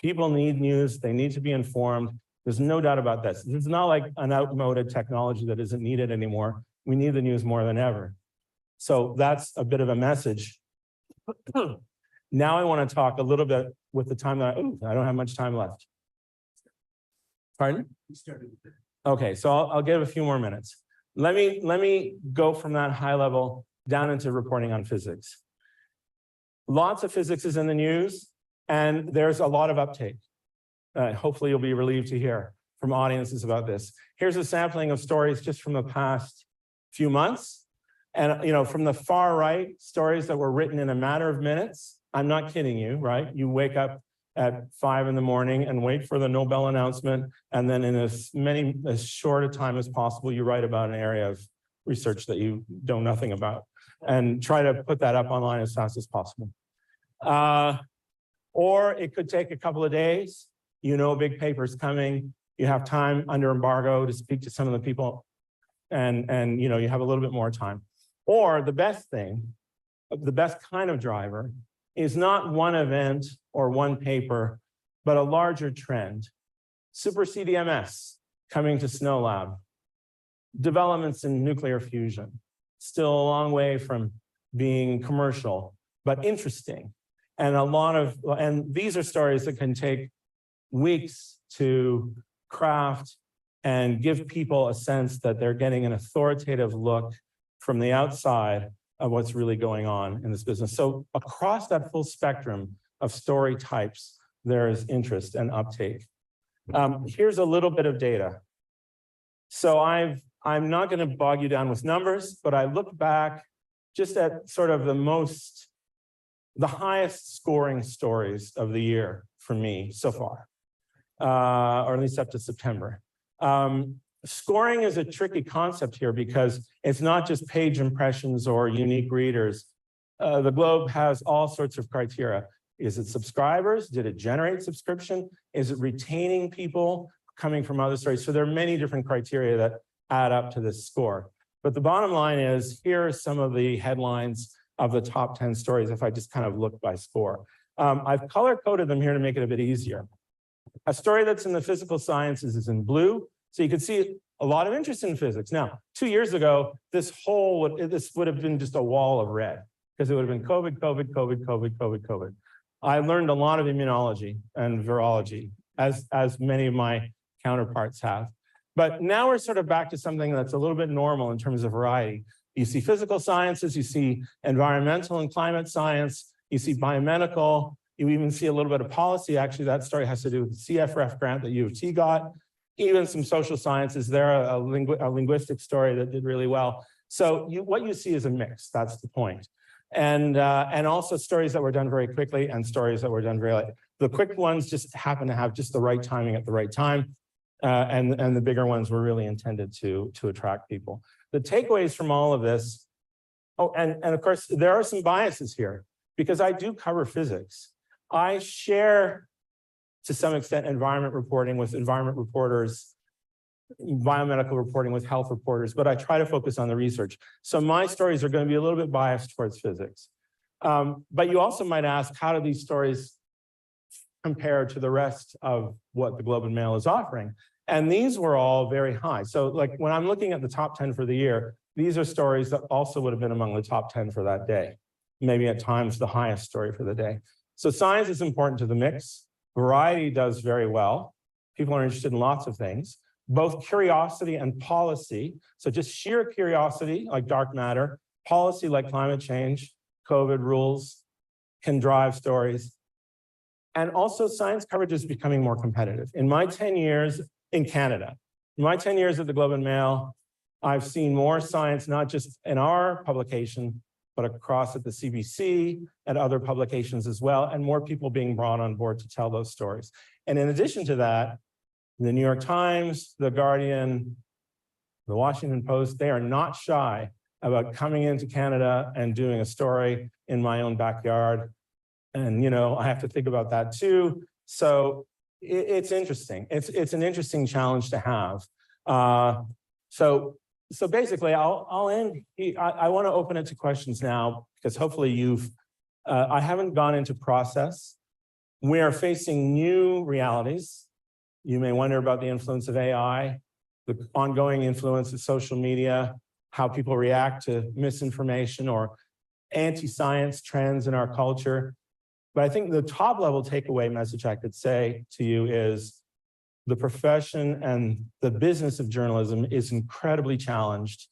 People need news. They need to be informed. There's no doubt about this. It's not like an outmoded technology that isn't needed anymore. We need the news more than ever. So that's a bit of a message. Now I want to talk a little bit with the time that I don't have much time left. Pardon? Okay, so I'll give a few more minutes. Let me go from that high level down into reporting on physics. Lots of physics is in the news, and there's a lot of uptake. Hopefully you'll be relieved to hear from audiences about this. Here's a sampling of stories just from the past few months. And from the far right, stories that were written in a matter of minutes. I'm not kidding you, right? You wake up at 5 in the morning and wait for the Nobel announcement. And then in as short a time as possible, you write about an area of research that you know nothing about and try to put that up online as fast as possible. Or it could take a couple of days. A big paper's coming. You have time under embargo to speak to some of the people and you have a little bit more time. Or the best thing, the best kind of driver is not one event or one paper, but a larger trend. Super CDMS coming to Snow Lab. Developments in nuclear fusion. Still a long way from being commercial, but interesting. And these are stories that can take weeks to craft and give people a sense that they're getting an authoritative look from the outside of what's really going on in this business. So across that full spectrum of story types, there is interest and uptake. Here's a little bit of data. So I'm not going to bog you down with numbers, but I look back just at sort of the highest scoring stories of the year for me so far, or at least up to September. Scoring is a tricky concept here because it's not just page impressions or unique readers. The Globe has all sorts of criteria. Is it subscribers? Did it generate subscription? Is it retaining people coming from other stories? So there are many different criteria that add up to this score. But the bottom line is, here are some of the headlines of the top 10 stories if I just kind of look by score. I've color-coded them here to make it a bit easier. A story that's in the physical sciences is in blue. So you can see a lot of interest in physics. Now, 2 years ago, this would have been just a wall of red because it would have been COVID, COVID, COVID, COVID, COVID, COVID. I learned a lot of immunology and virology, as many of my counterparts have. But now we're sort of back to something that's a little bit normal in terms of variety. You see physical sciences, you see environmental and climate science, you see biomedical, you even see a little bit of policy. Actually, that story has to do with the CFRF grant that U of T got. Even some social sciences, there a linguistic story that did really well. So what you see is a mix, that's the point. And also stories that were done very quickly and stories that were done very late. The quick ones just happen to have just the right timing at the right time. And the bigger ones were really intended to attract people. The takeaways from all of this, and of course, there are some biases here because I do cover physics. I share, to some extent, environment reporting with environment reporters, biomedical reporting with health reporters, but I try to focus on the research. So my stories are going to be a little bit biased towards physics. But you also might ask, how do these stories compare to the rest of what the Globe and Mail is offering? And these were all very high. So like when I'm looking at the top 10 for the year, these are stories that also would have been among the top 10 for that day, maybe at times the highest story for the day. So science is important to the mix. Variety does very well. People are interested in lots of things, both curiosity and policy. So just sheer curiosity, like dark matter, policy like climate change, COVID rules, can drive stories. And also science coverage is becoming more competitive. In my 10 years in Canada, in my 10 years at the Globe and Mail, I've seen more science, not just in our publication, but across at the CBC and other publications as well, and more people being brought on board to tell those stories. And in addition to that, the New York Times, the Guardian, the Washington Post, they are not shy about coming into Canada and doing a story in my own backyard. And, I have to think about that too. So it's interesting. It's an interesting challenge to have. So basically, I'll end. I want to open it to questions now, because hopefully I haven't gone into process. We are facing new realities. You may wonder about the influence of AI, the ongoing influence of social media, how people react to misinformation or anti-science trends in our culture. But I think the top level takeaway message I could say to you is the profession and the business of journalism is incredibly challenged.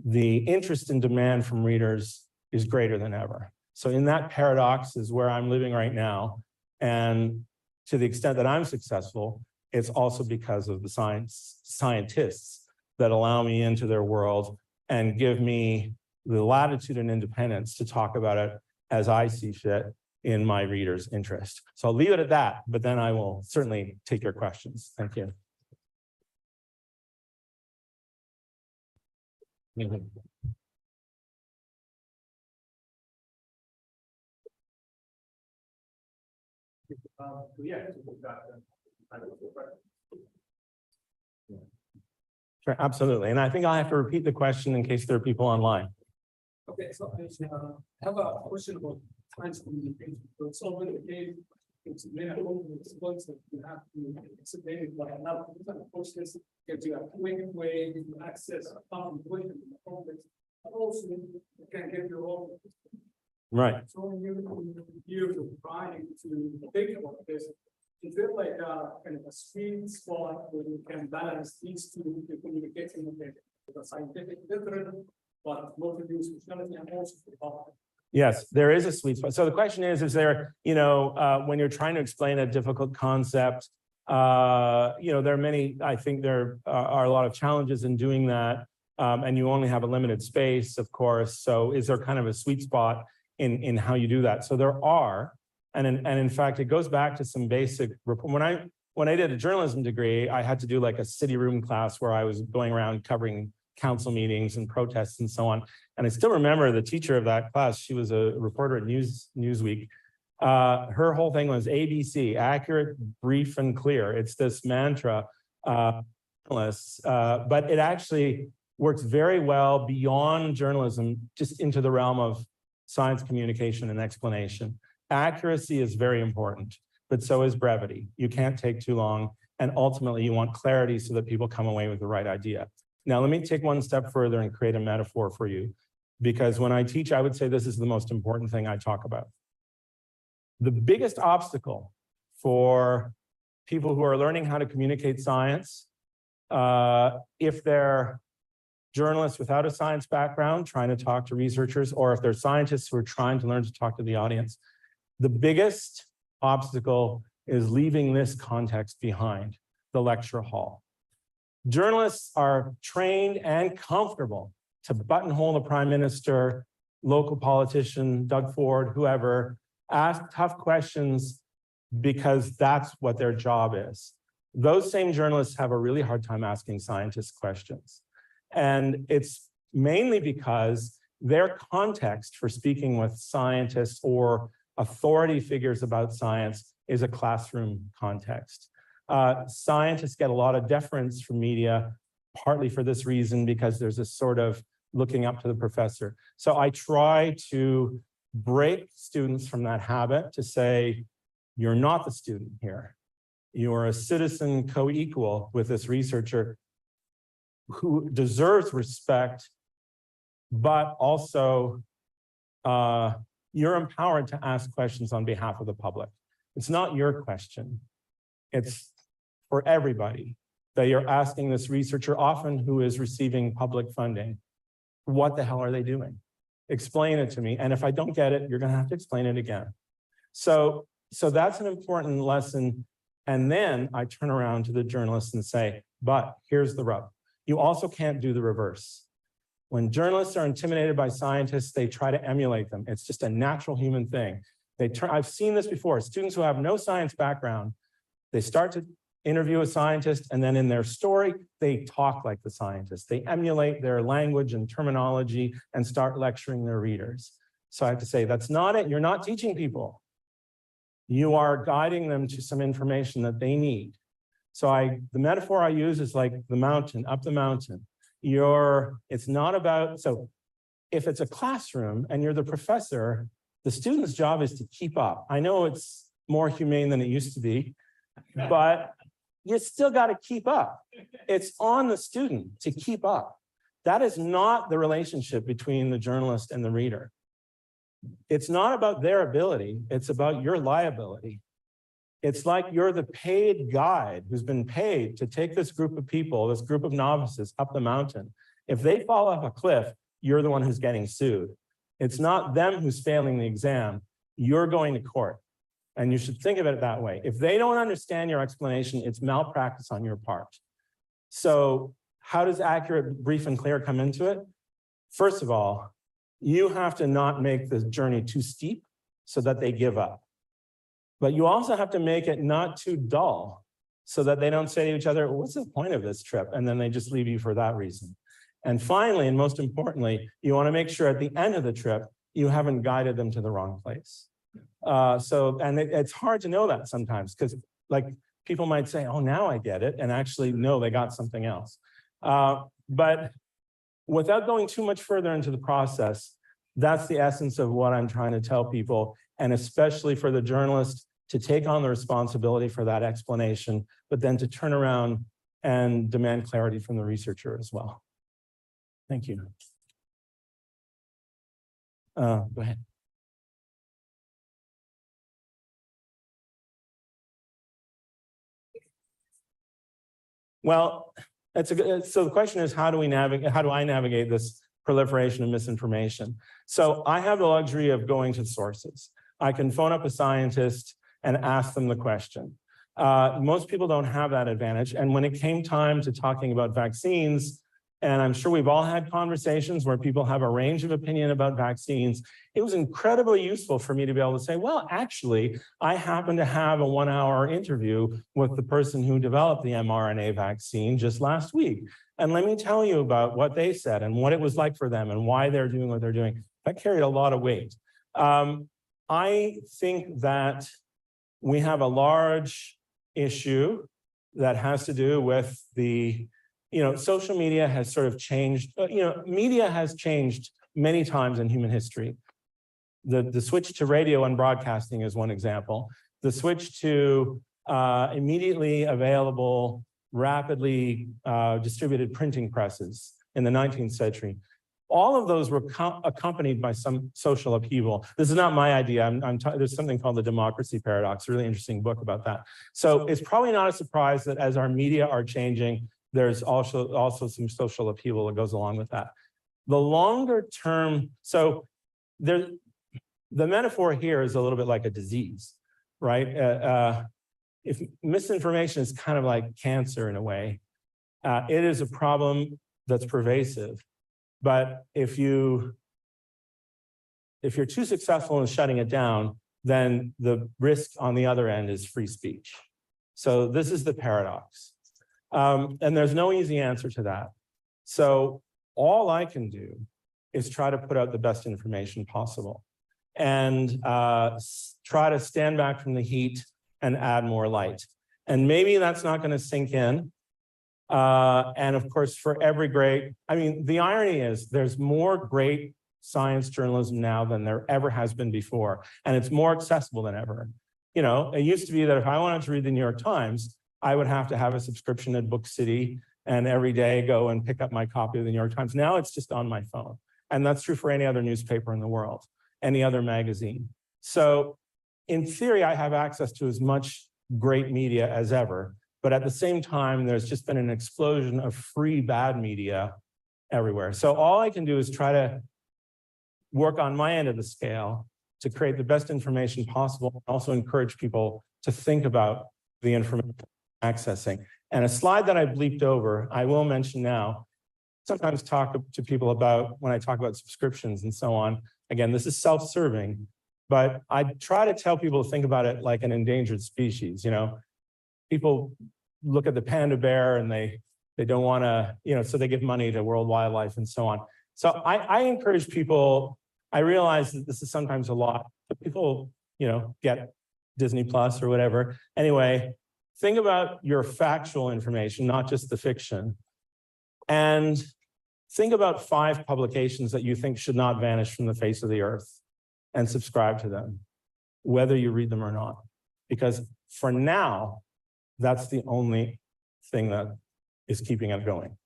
The interest and demand from readers is greater than ever. So in that paradox is where I'm living right now. And to the extent that I'm successful, it's also because of the scientists that allow me into their world and give me the latitude and independence to talk about it as I see fit in my readers' interest. So I'll leave it at that, but then I will certainly take your questions. Thank you. Sure, absolutely. And I think I'll have to repeat the question in case there are people online. Okay, so I have a question about science communication. So it's already the case, it's many experts that you have to explain it by another process, get you a quick way to access a common question in the context, but also you can get your own. Right. So you're trying to think about this. Is there like a kind of a sweet spot where you can balance these two, the communication with the scientific different, but more to do specialty and also for the public? Yes, there is a sweet spot. So the question is there, when you're trying to explain a difficult concept, there are many, I think there are a lot of challenges in doing that. And you only have a limited space, of course. So is there kind of a sweet spot in how you do that? So there are, and in fact, it goes back to some basic, when I did a journalism degree, I had to do like a city room class where I was going around covering council meetings and protests and so on. And I still remember the teacher of that class. She was a reporter at Newsweek. Her whole thing was ABC, accurate, brief, and clear. It's this mantra, but it actually works very well beyond journalism, just into the realm of science communication and explanation. Accuracy is very important, but so is brevity. You can't take too long. And ultimately, you want clarity so that people come away with the right idea. Now, let me take one step further and create a metaphor for you, because when I teach, I would say this is the most important thing I talk about. The biggest obstacle for people who are learning how to communicate science, if they're journalists without a science background trying to talk to researchers, or if they're scientists who are trying to learn to talk to the audience, the biggest obstacle is leaving this context behind, the lecture hall. Journalists are trained and comfortable to buttonhole the prime minister, local politician, Doug Ford, whoever, ask tough questions because that's what their job is. Those same journalists have a really hard time asking scientists questions. And it's mainly because their context for speaking with scientists or authority figures about science is a classroom context. Scientists get a lot of deference from media, partly for this reason, because there's this sort of looking up to the professor. So I try to break students from that habit to say, you're not the student here. You are a citizen co-equal with this researcher who deserves respect but also you're empowered to ask questions on behalf of the public. It's not your question. It's for everybody that you're asking this researcher, often who is receiving public funding, what the hell are they doing? Explain it to me. And if I don't get it, you're going to have to explain it again. So that's an important lesson. And then I turn around to the journalists and say, but here's the rub. You also can't do the reverse. When journalists are intimidated by scientists, they try to emulate them. It's just a natural human thing. I've seen this before. Students who have no science background, they start to interview a scientist, and then in their story, they talk like the scientist. They emulate their language and terminology and start lecturing their readers. So I have to say, that's not it. You're not teaching people. You are guiding them to some information that they need. So the metaphor I use is like the mountain, up the mountain. It's not about, so if it's a classroom and you're the professor, the student's job is to keep up. I know it's more humane than it used to be, but you still got to keep up. It's on the student to keep up. That is not the relationship between the journalist and the reader. It's not about their ability, it's about your liability. It's like you're the paid guide who's been paid to take this group of people, this group of novices up the mountain. If they fall off a cliff, you're the one who's getting sued. It's not them who's failing the exam, you're going to court. And you should think of it that way. If they don't understand your explanation, it's malpractice on your part. So how does accurate, brief, and clear come into it? First of all, you have to not make the journey too steep so that they give up. But you also have to make it not too dull so that they don't say to each other, what's the point of this trip? And then they just leave you for that reason. And finally, and most importantly, you want to make sure at the end of the trip, you haven't guided them to the wrong place. It's hard to know that sometimes because like people might say, oh, now I get it. And actually, no, they got something else. But without going too much further into the process, that's the essence of what I'm trying to tell people, and especially for the journalist to take on the responsibility for that explanation, but then to turn around and demand clarity from the researcher as well. Thank you. Go ahead. Well, so the question is, how do I navigate this proliferation of misinformation? So I have the luxury of going to sources. I can phone up a scientist and ask them the question. Most people don't have that advantage. And when it came time to talking about vaccines, and I'm sure we've all had conversations where people have a range of opinion about vaccines, it was incredibly useful for me to be able to say, well, actually, I happen to have a 1-hour interview with the person who developed the mRNA vaccine just last week. And let me tell you about what they said and what it was like for them and why they're doing what they're doing. That carried a lot of weight. I think that we have a large issue that has to do with the, social media has sort of changed, media has changed many times in human history. The switch to radio and broadcasting is one example. The switch to immediately available, rapidly distributed printing presses in the 19th century. All of those were accompanied by some social upheaval. This is not my idea. There's something called the democracy paradox, a really interesting book about that. So it's probably not a surprise that as our media are changing, there's also some social upheaval that goes along with that. The longer term, so the metaphor here is a little bit like a disease, right? If misinformation is kind of like cancer in a way, it is a problem that's pervasive. But if you're too successful in shutting it down, then the risk on the other end is free speech. So this is the paradox. And there's no easy answer to that. So all I can do is try to put out the best information possible and try to stand back from the heat and add more light. And maybe that's not going to sink in. And of course, for every the irony is there's more great science journalism now than there ever has been before. And it's more accessible than ever. It used to be that if I wanted to read the New York Times, I would have to have a subscription at Book City and every day go and pick up my copy of the New York Times. Now it's just on my phone. And that's true for any other newspaper in the world, any other magazine. So in theory, I have access to as much great media as ever. But at the same time, there's just been an explosion of free bad media everywhere. So all I can do is try to work on my end of the scale to create the best information possible, and also encourage people to think about the information accessing. And a slide that I bleeped over, I will mention now. Sometimes talk to people about when I talk about subscriptions and so on. Again, this is self-serving, but I try to tell people to think about it like an endangered species. You know, people look at the panda bear and they don't want to, you know, so they give money to World Wildlife and so on. So I encourage people. I realize that this is sometimes a lot, but people, you know, get Disney Plus or whatever. Anyway, think about your factual information, not just the fiction. And think about 5 publications that you think should not vanish from the face of the earth and subscribe to them, whether you read them or not. Because for now, that's the only thing that is keeping it going.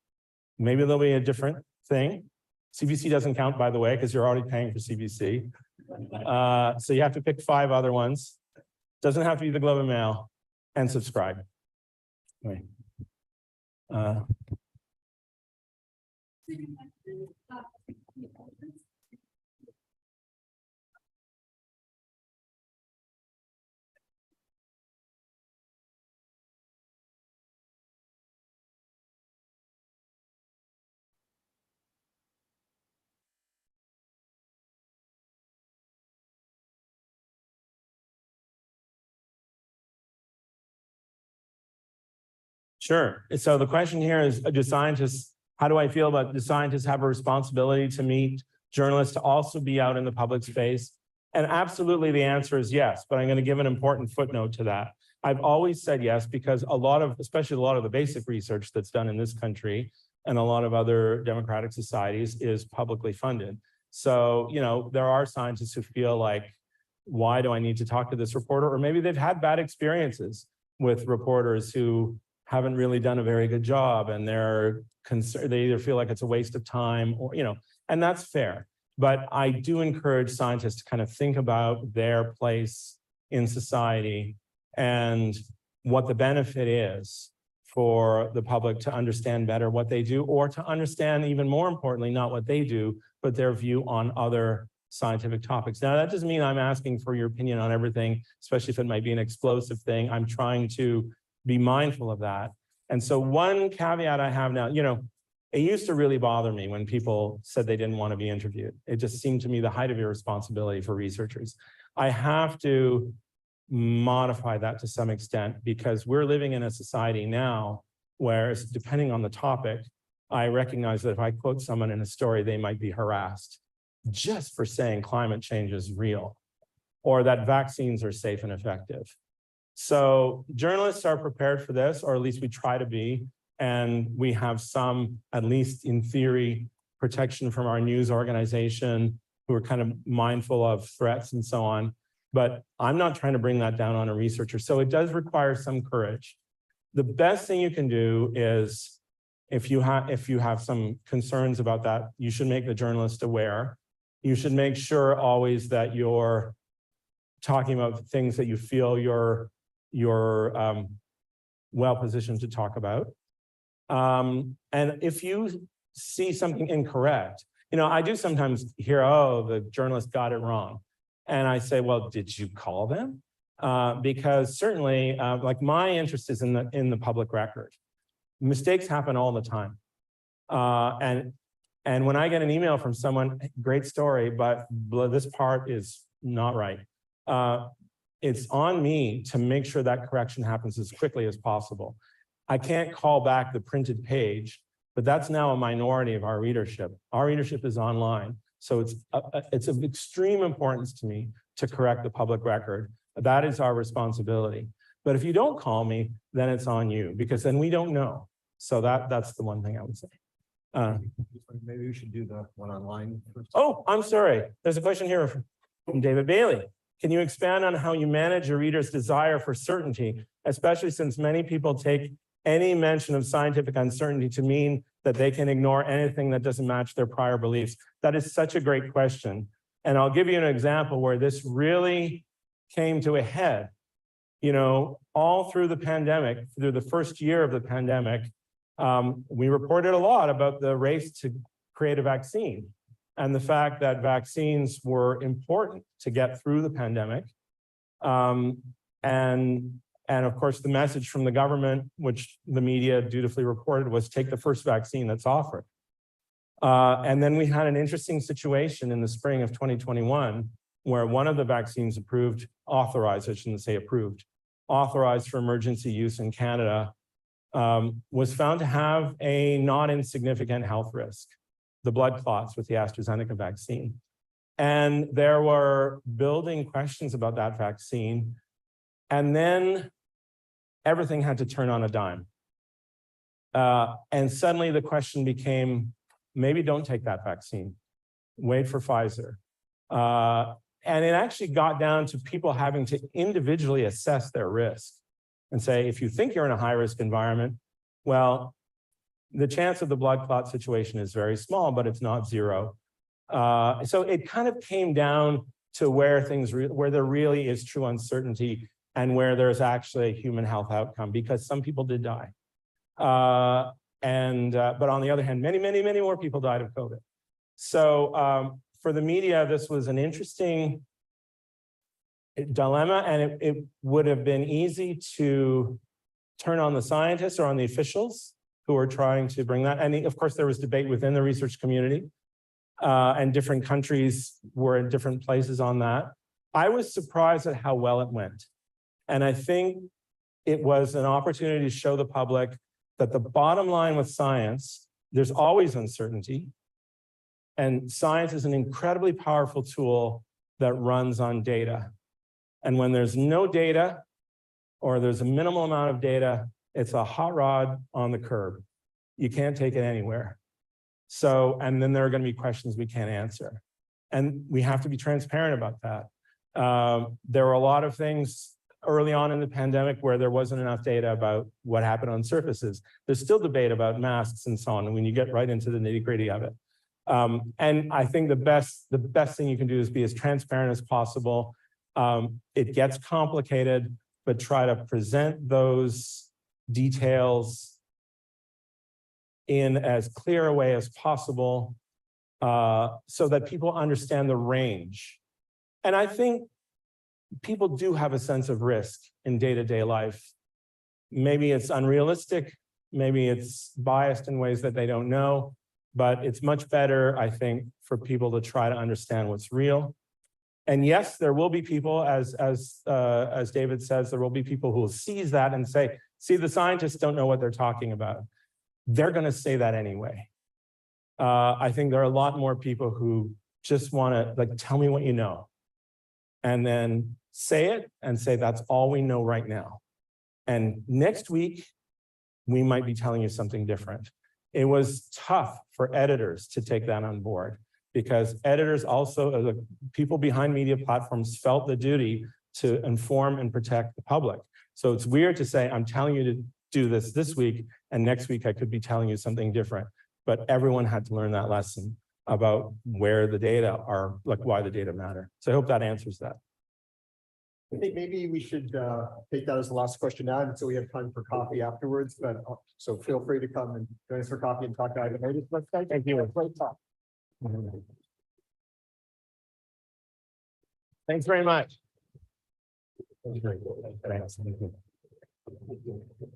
Maybe there'll be a different thing. CBC doesn't count, by the way, because you're already paying for CBC. So you have to pick 5 other ones. Doesn't have to be the Globe and Mail, and subscribe. Anyway. Sure. So the question here is, do scientists, how do I feel about, do scientists have a responsibility to meet journalists to also be out in the public space? And absolutely the answer is yes, but I'm going to give an important footnote to that. I've always said yes, because a lot of, especially a lot of the basic research that's done in this country and a lot of other democratic societies is publicly funded. So, you know, there are scientists who feel like, why do I need to talk to this reporter? Or maybe they've had bad experiences with reporters who haven't really done a very good job, and they're concerned, they either feel like it's a waste of time or, you know, and that's fair. But I do encourage scientists to kind of think about their place in society and what the benefit is for the public to understand better what they do, or to understand, even more importantly, not what they do, but their view on other scientific topics. Now, that doesn't mean I'm asking for your opinion on everything, especially if it might be an explosive thing. I'm trying to be mindful of that. And so one caveat I have now, you know, it used to really bother me when people said they didn't want to be interviewed. It just seemed to me the height of irresponsibility for researchers. I have to modify that to some extent, because we're living in a society now where, depending on the topic, I recognize that if I quote someone in a story, they might be harassed just for saying climate change is real, or that vaccines are safe and effective. So journalists are prepared for this, or at least we try to be, and we have some, at least in theory, protection from our news organization, who are kind of mindful of threats and so on. But I'm not trying to bring that down on a researcher. So it does require some courage. The best thing you can do is, if you have some concerns about that, you should make the journalist aware. You should make sure always that you're talking about things that you feel you're well positioned to talk about. And if you see something incorrect, you know, I do sometimes hear, oh, the journalist got it wrong. And I say, well, did you call them? Because certainly, like, my interest is in the public record. Mistakes happen all the time. And when I get an email from someone, great story, but this part is not right. It's on me to make sure that correction happens as quickly as possible. I can't call back the printed page, but that's now a minority of our readership. Our readership is online. So it's of extreme importance to me to correct the public record. That is our responsibility. But if you don't call me, then it's on you, because then we don't know. So that's the one thing I would say. Maybe we should do the one online first. Oh, I'm sorry. There's a question here from David Bailey. Can you expand on how you manage your readers' desire for certainty, especially since many people take any mention of scientific uncertainty to mean that they can ignore anything that doesn't match their prior beliefs? That is such a great question. And I'll give you an example where this really came to a head. You know, all through the pandemic, through the first year of the pandemic, we reported a lot about the race to create a vaccine and the fact that vaccines were important to get through the pandemic. And of course, the message from the government, which the media dutifully reported, was take the first vaccine that's offered. And then we had an interesting situation in the spring of 2021, where one of the vaccines approved, authorized, I shouldn't say approved, authorized for emergency use in Canada, was found to have a not insignificant health risk, the blood clots with the AstraZeneca vaccine. And there were building questions about that vaccine. And then everything had to turn on a dime. And suddenly the question became, maybe don't take that vaccine, wait for Pfizer. And it actually got down to people having to individually assess their risk and say, if you think you're in a high-risk environment, well, the chance of the blood clot situation is very small, but it's not zero. So it kind of came down to where where there really is true uncertainty and where there's actually a human health outcome, because some people did die. But on the other hand, many, many, many more people died of COVID. So for the media, this was an interesting dilemma, and it would have been easy to turn on the scientists or on the officials who were trying to bring that. And of course, there was debate within the research community, and different countries were in different places on that. I was surprised at how well it went. And I think it was an opportunity to show the public that the bottom line with science, there's always uncertainty. And science is an incredibly powerful tool that runs on data. And when there's no data, or there's a minimal amount of data, it's a hot rod on the curb. You can't take it anywhere. So, and then there are going to be questions we can't answer. And we have to be transparent about that. There were a lot of things early on in the pandemic where there wasn't enough data about what happened on surfaces. There's still debate about masks and so on, and when you get right into the nitty-gritty of it. And I think the best thing you can do is be as transparent as possible. It gets complicated, but try to present those details in as clear a way as possible, so that people understand the range. And I think people do have a sense of risk in day-to-day life. Maybe it's unrealistic, maybe it's biased in ways that they don't know, but it's much better, I think, for people to try to understand what's real. And yes, there will be people, as David says, there will be people who will seize that and say, see, the scientists don't know what they're talking about. They're going to say that anyway. I think there are a lot more people who just want to, like, tell me what you know. And then say it and say, that's all we know right now. And next week, we might be telling you something different. It was tough for editors to take that on board, because editors also, the people behind media platforms, felt the duty to inform and protect the public. So it's weird to say, I'm telling you to do this week, and next week I could be telling you something different. But everyone had to learn that lesson about where the data are, like why the data matter. So I hope that answers that. I think maybe we should take that as the last question now, and so we have time for coffee afterwards. But so feel free to come and join us for coffee and talk to Ivan Otis website. Thank you. Great talk. Thanks very much.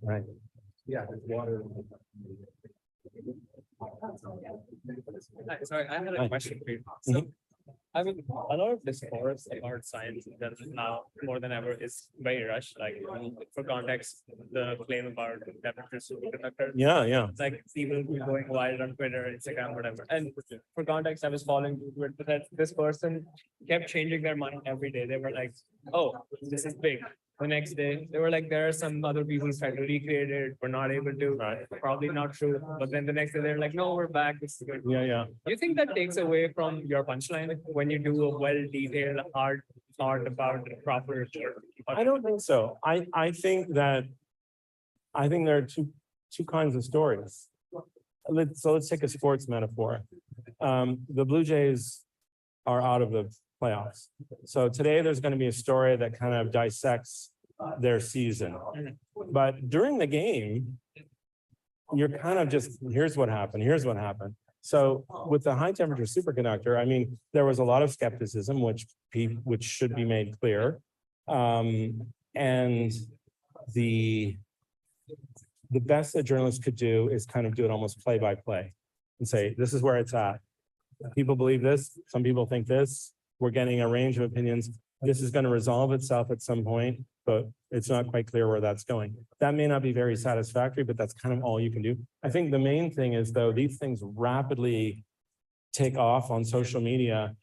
Right. Yeah, there's water. Hi, sorry, I had a question for you. Mhm. So, I mean, a lot of discourse about science in general now more than ever is very rushed. Like, for context, the claim about temperature superconductor. Yeah. It's like people going wild on Twitter, Instagram, whatever. And for context, I was following Twitter that this person kept changing their mind every day. They were like, "Oh, this is big." The next day, they were like, "There are some other people who tried to recreate it. We're not able to. Right. Probably not true." But then the next day, they're like, "No, we're back. This is good." Yeah. Do you think that takes away from your punchline when you do a well-detailed, hard thought about the proper? I don't think so. I think that I think there are two kinds of stories. Let's take a sports metaphor. The Blue Jays are out of the playoffs. So today there's going to be a story that kind of dissects their season. But during the game, you're kind of just, here's what happened, here's what happened. So with the high temperature superconductor, I mean, there was a lot of skepticism, which should be made clear. And the best that journalists could do is kind of do it almost play by play and say, this is where it's at. People believe this, some people think this. We're getting a range of opinions. This is going to resolve itself at some point, but it's not quite clear where that's going. That may not be very satisfactory, but that's kind of all you can do. I think the main thing is, though, these things rapidly take off on social media.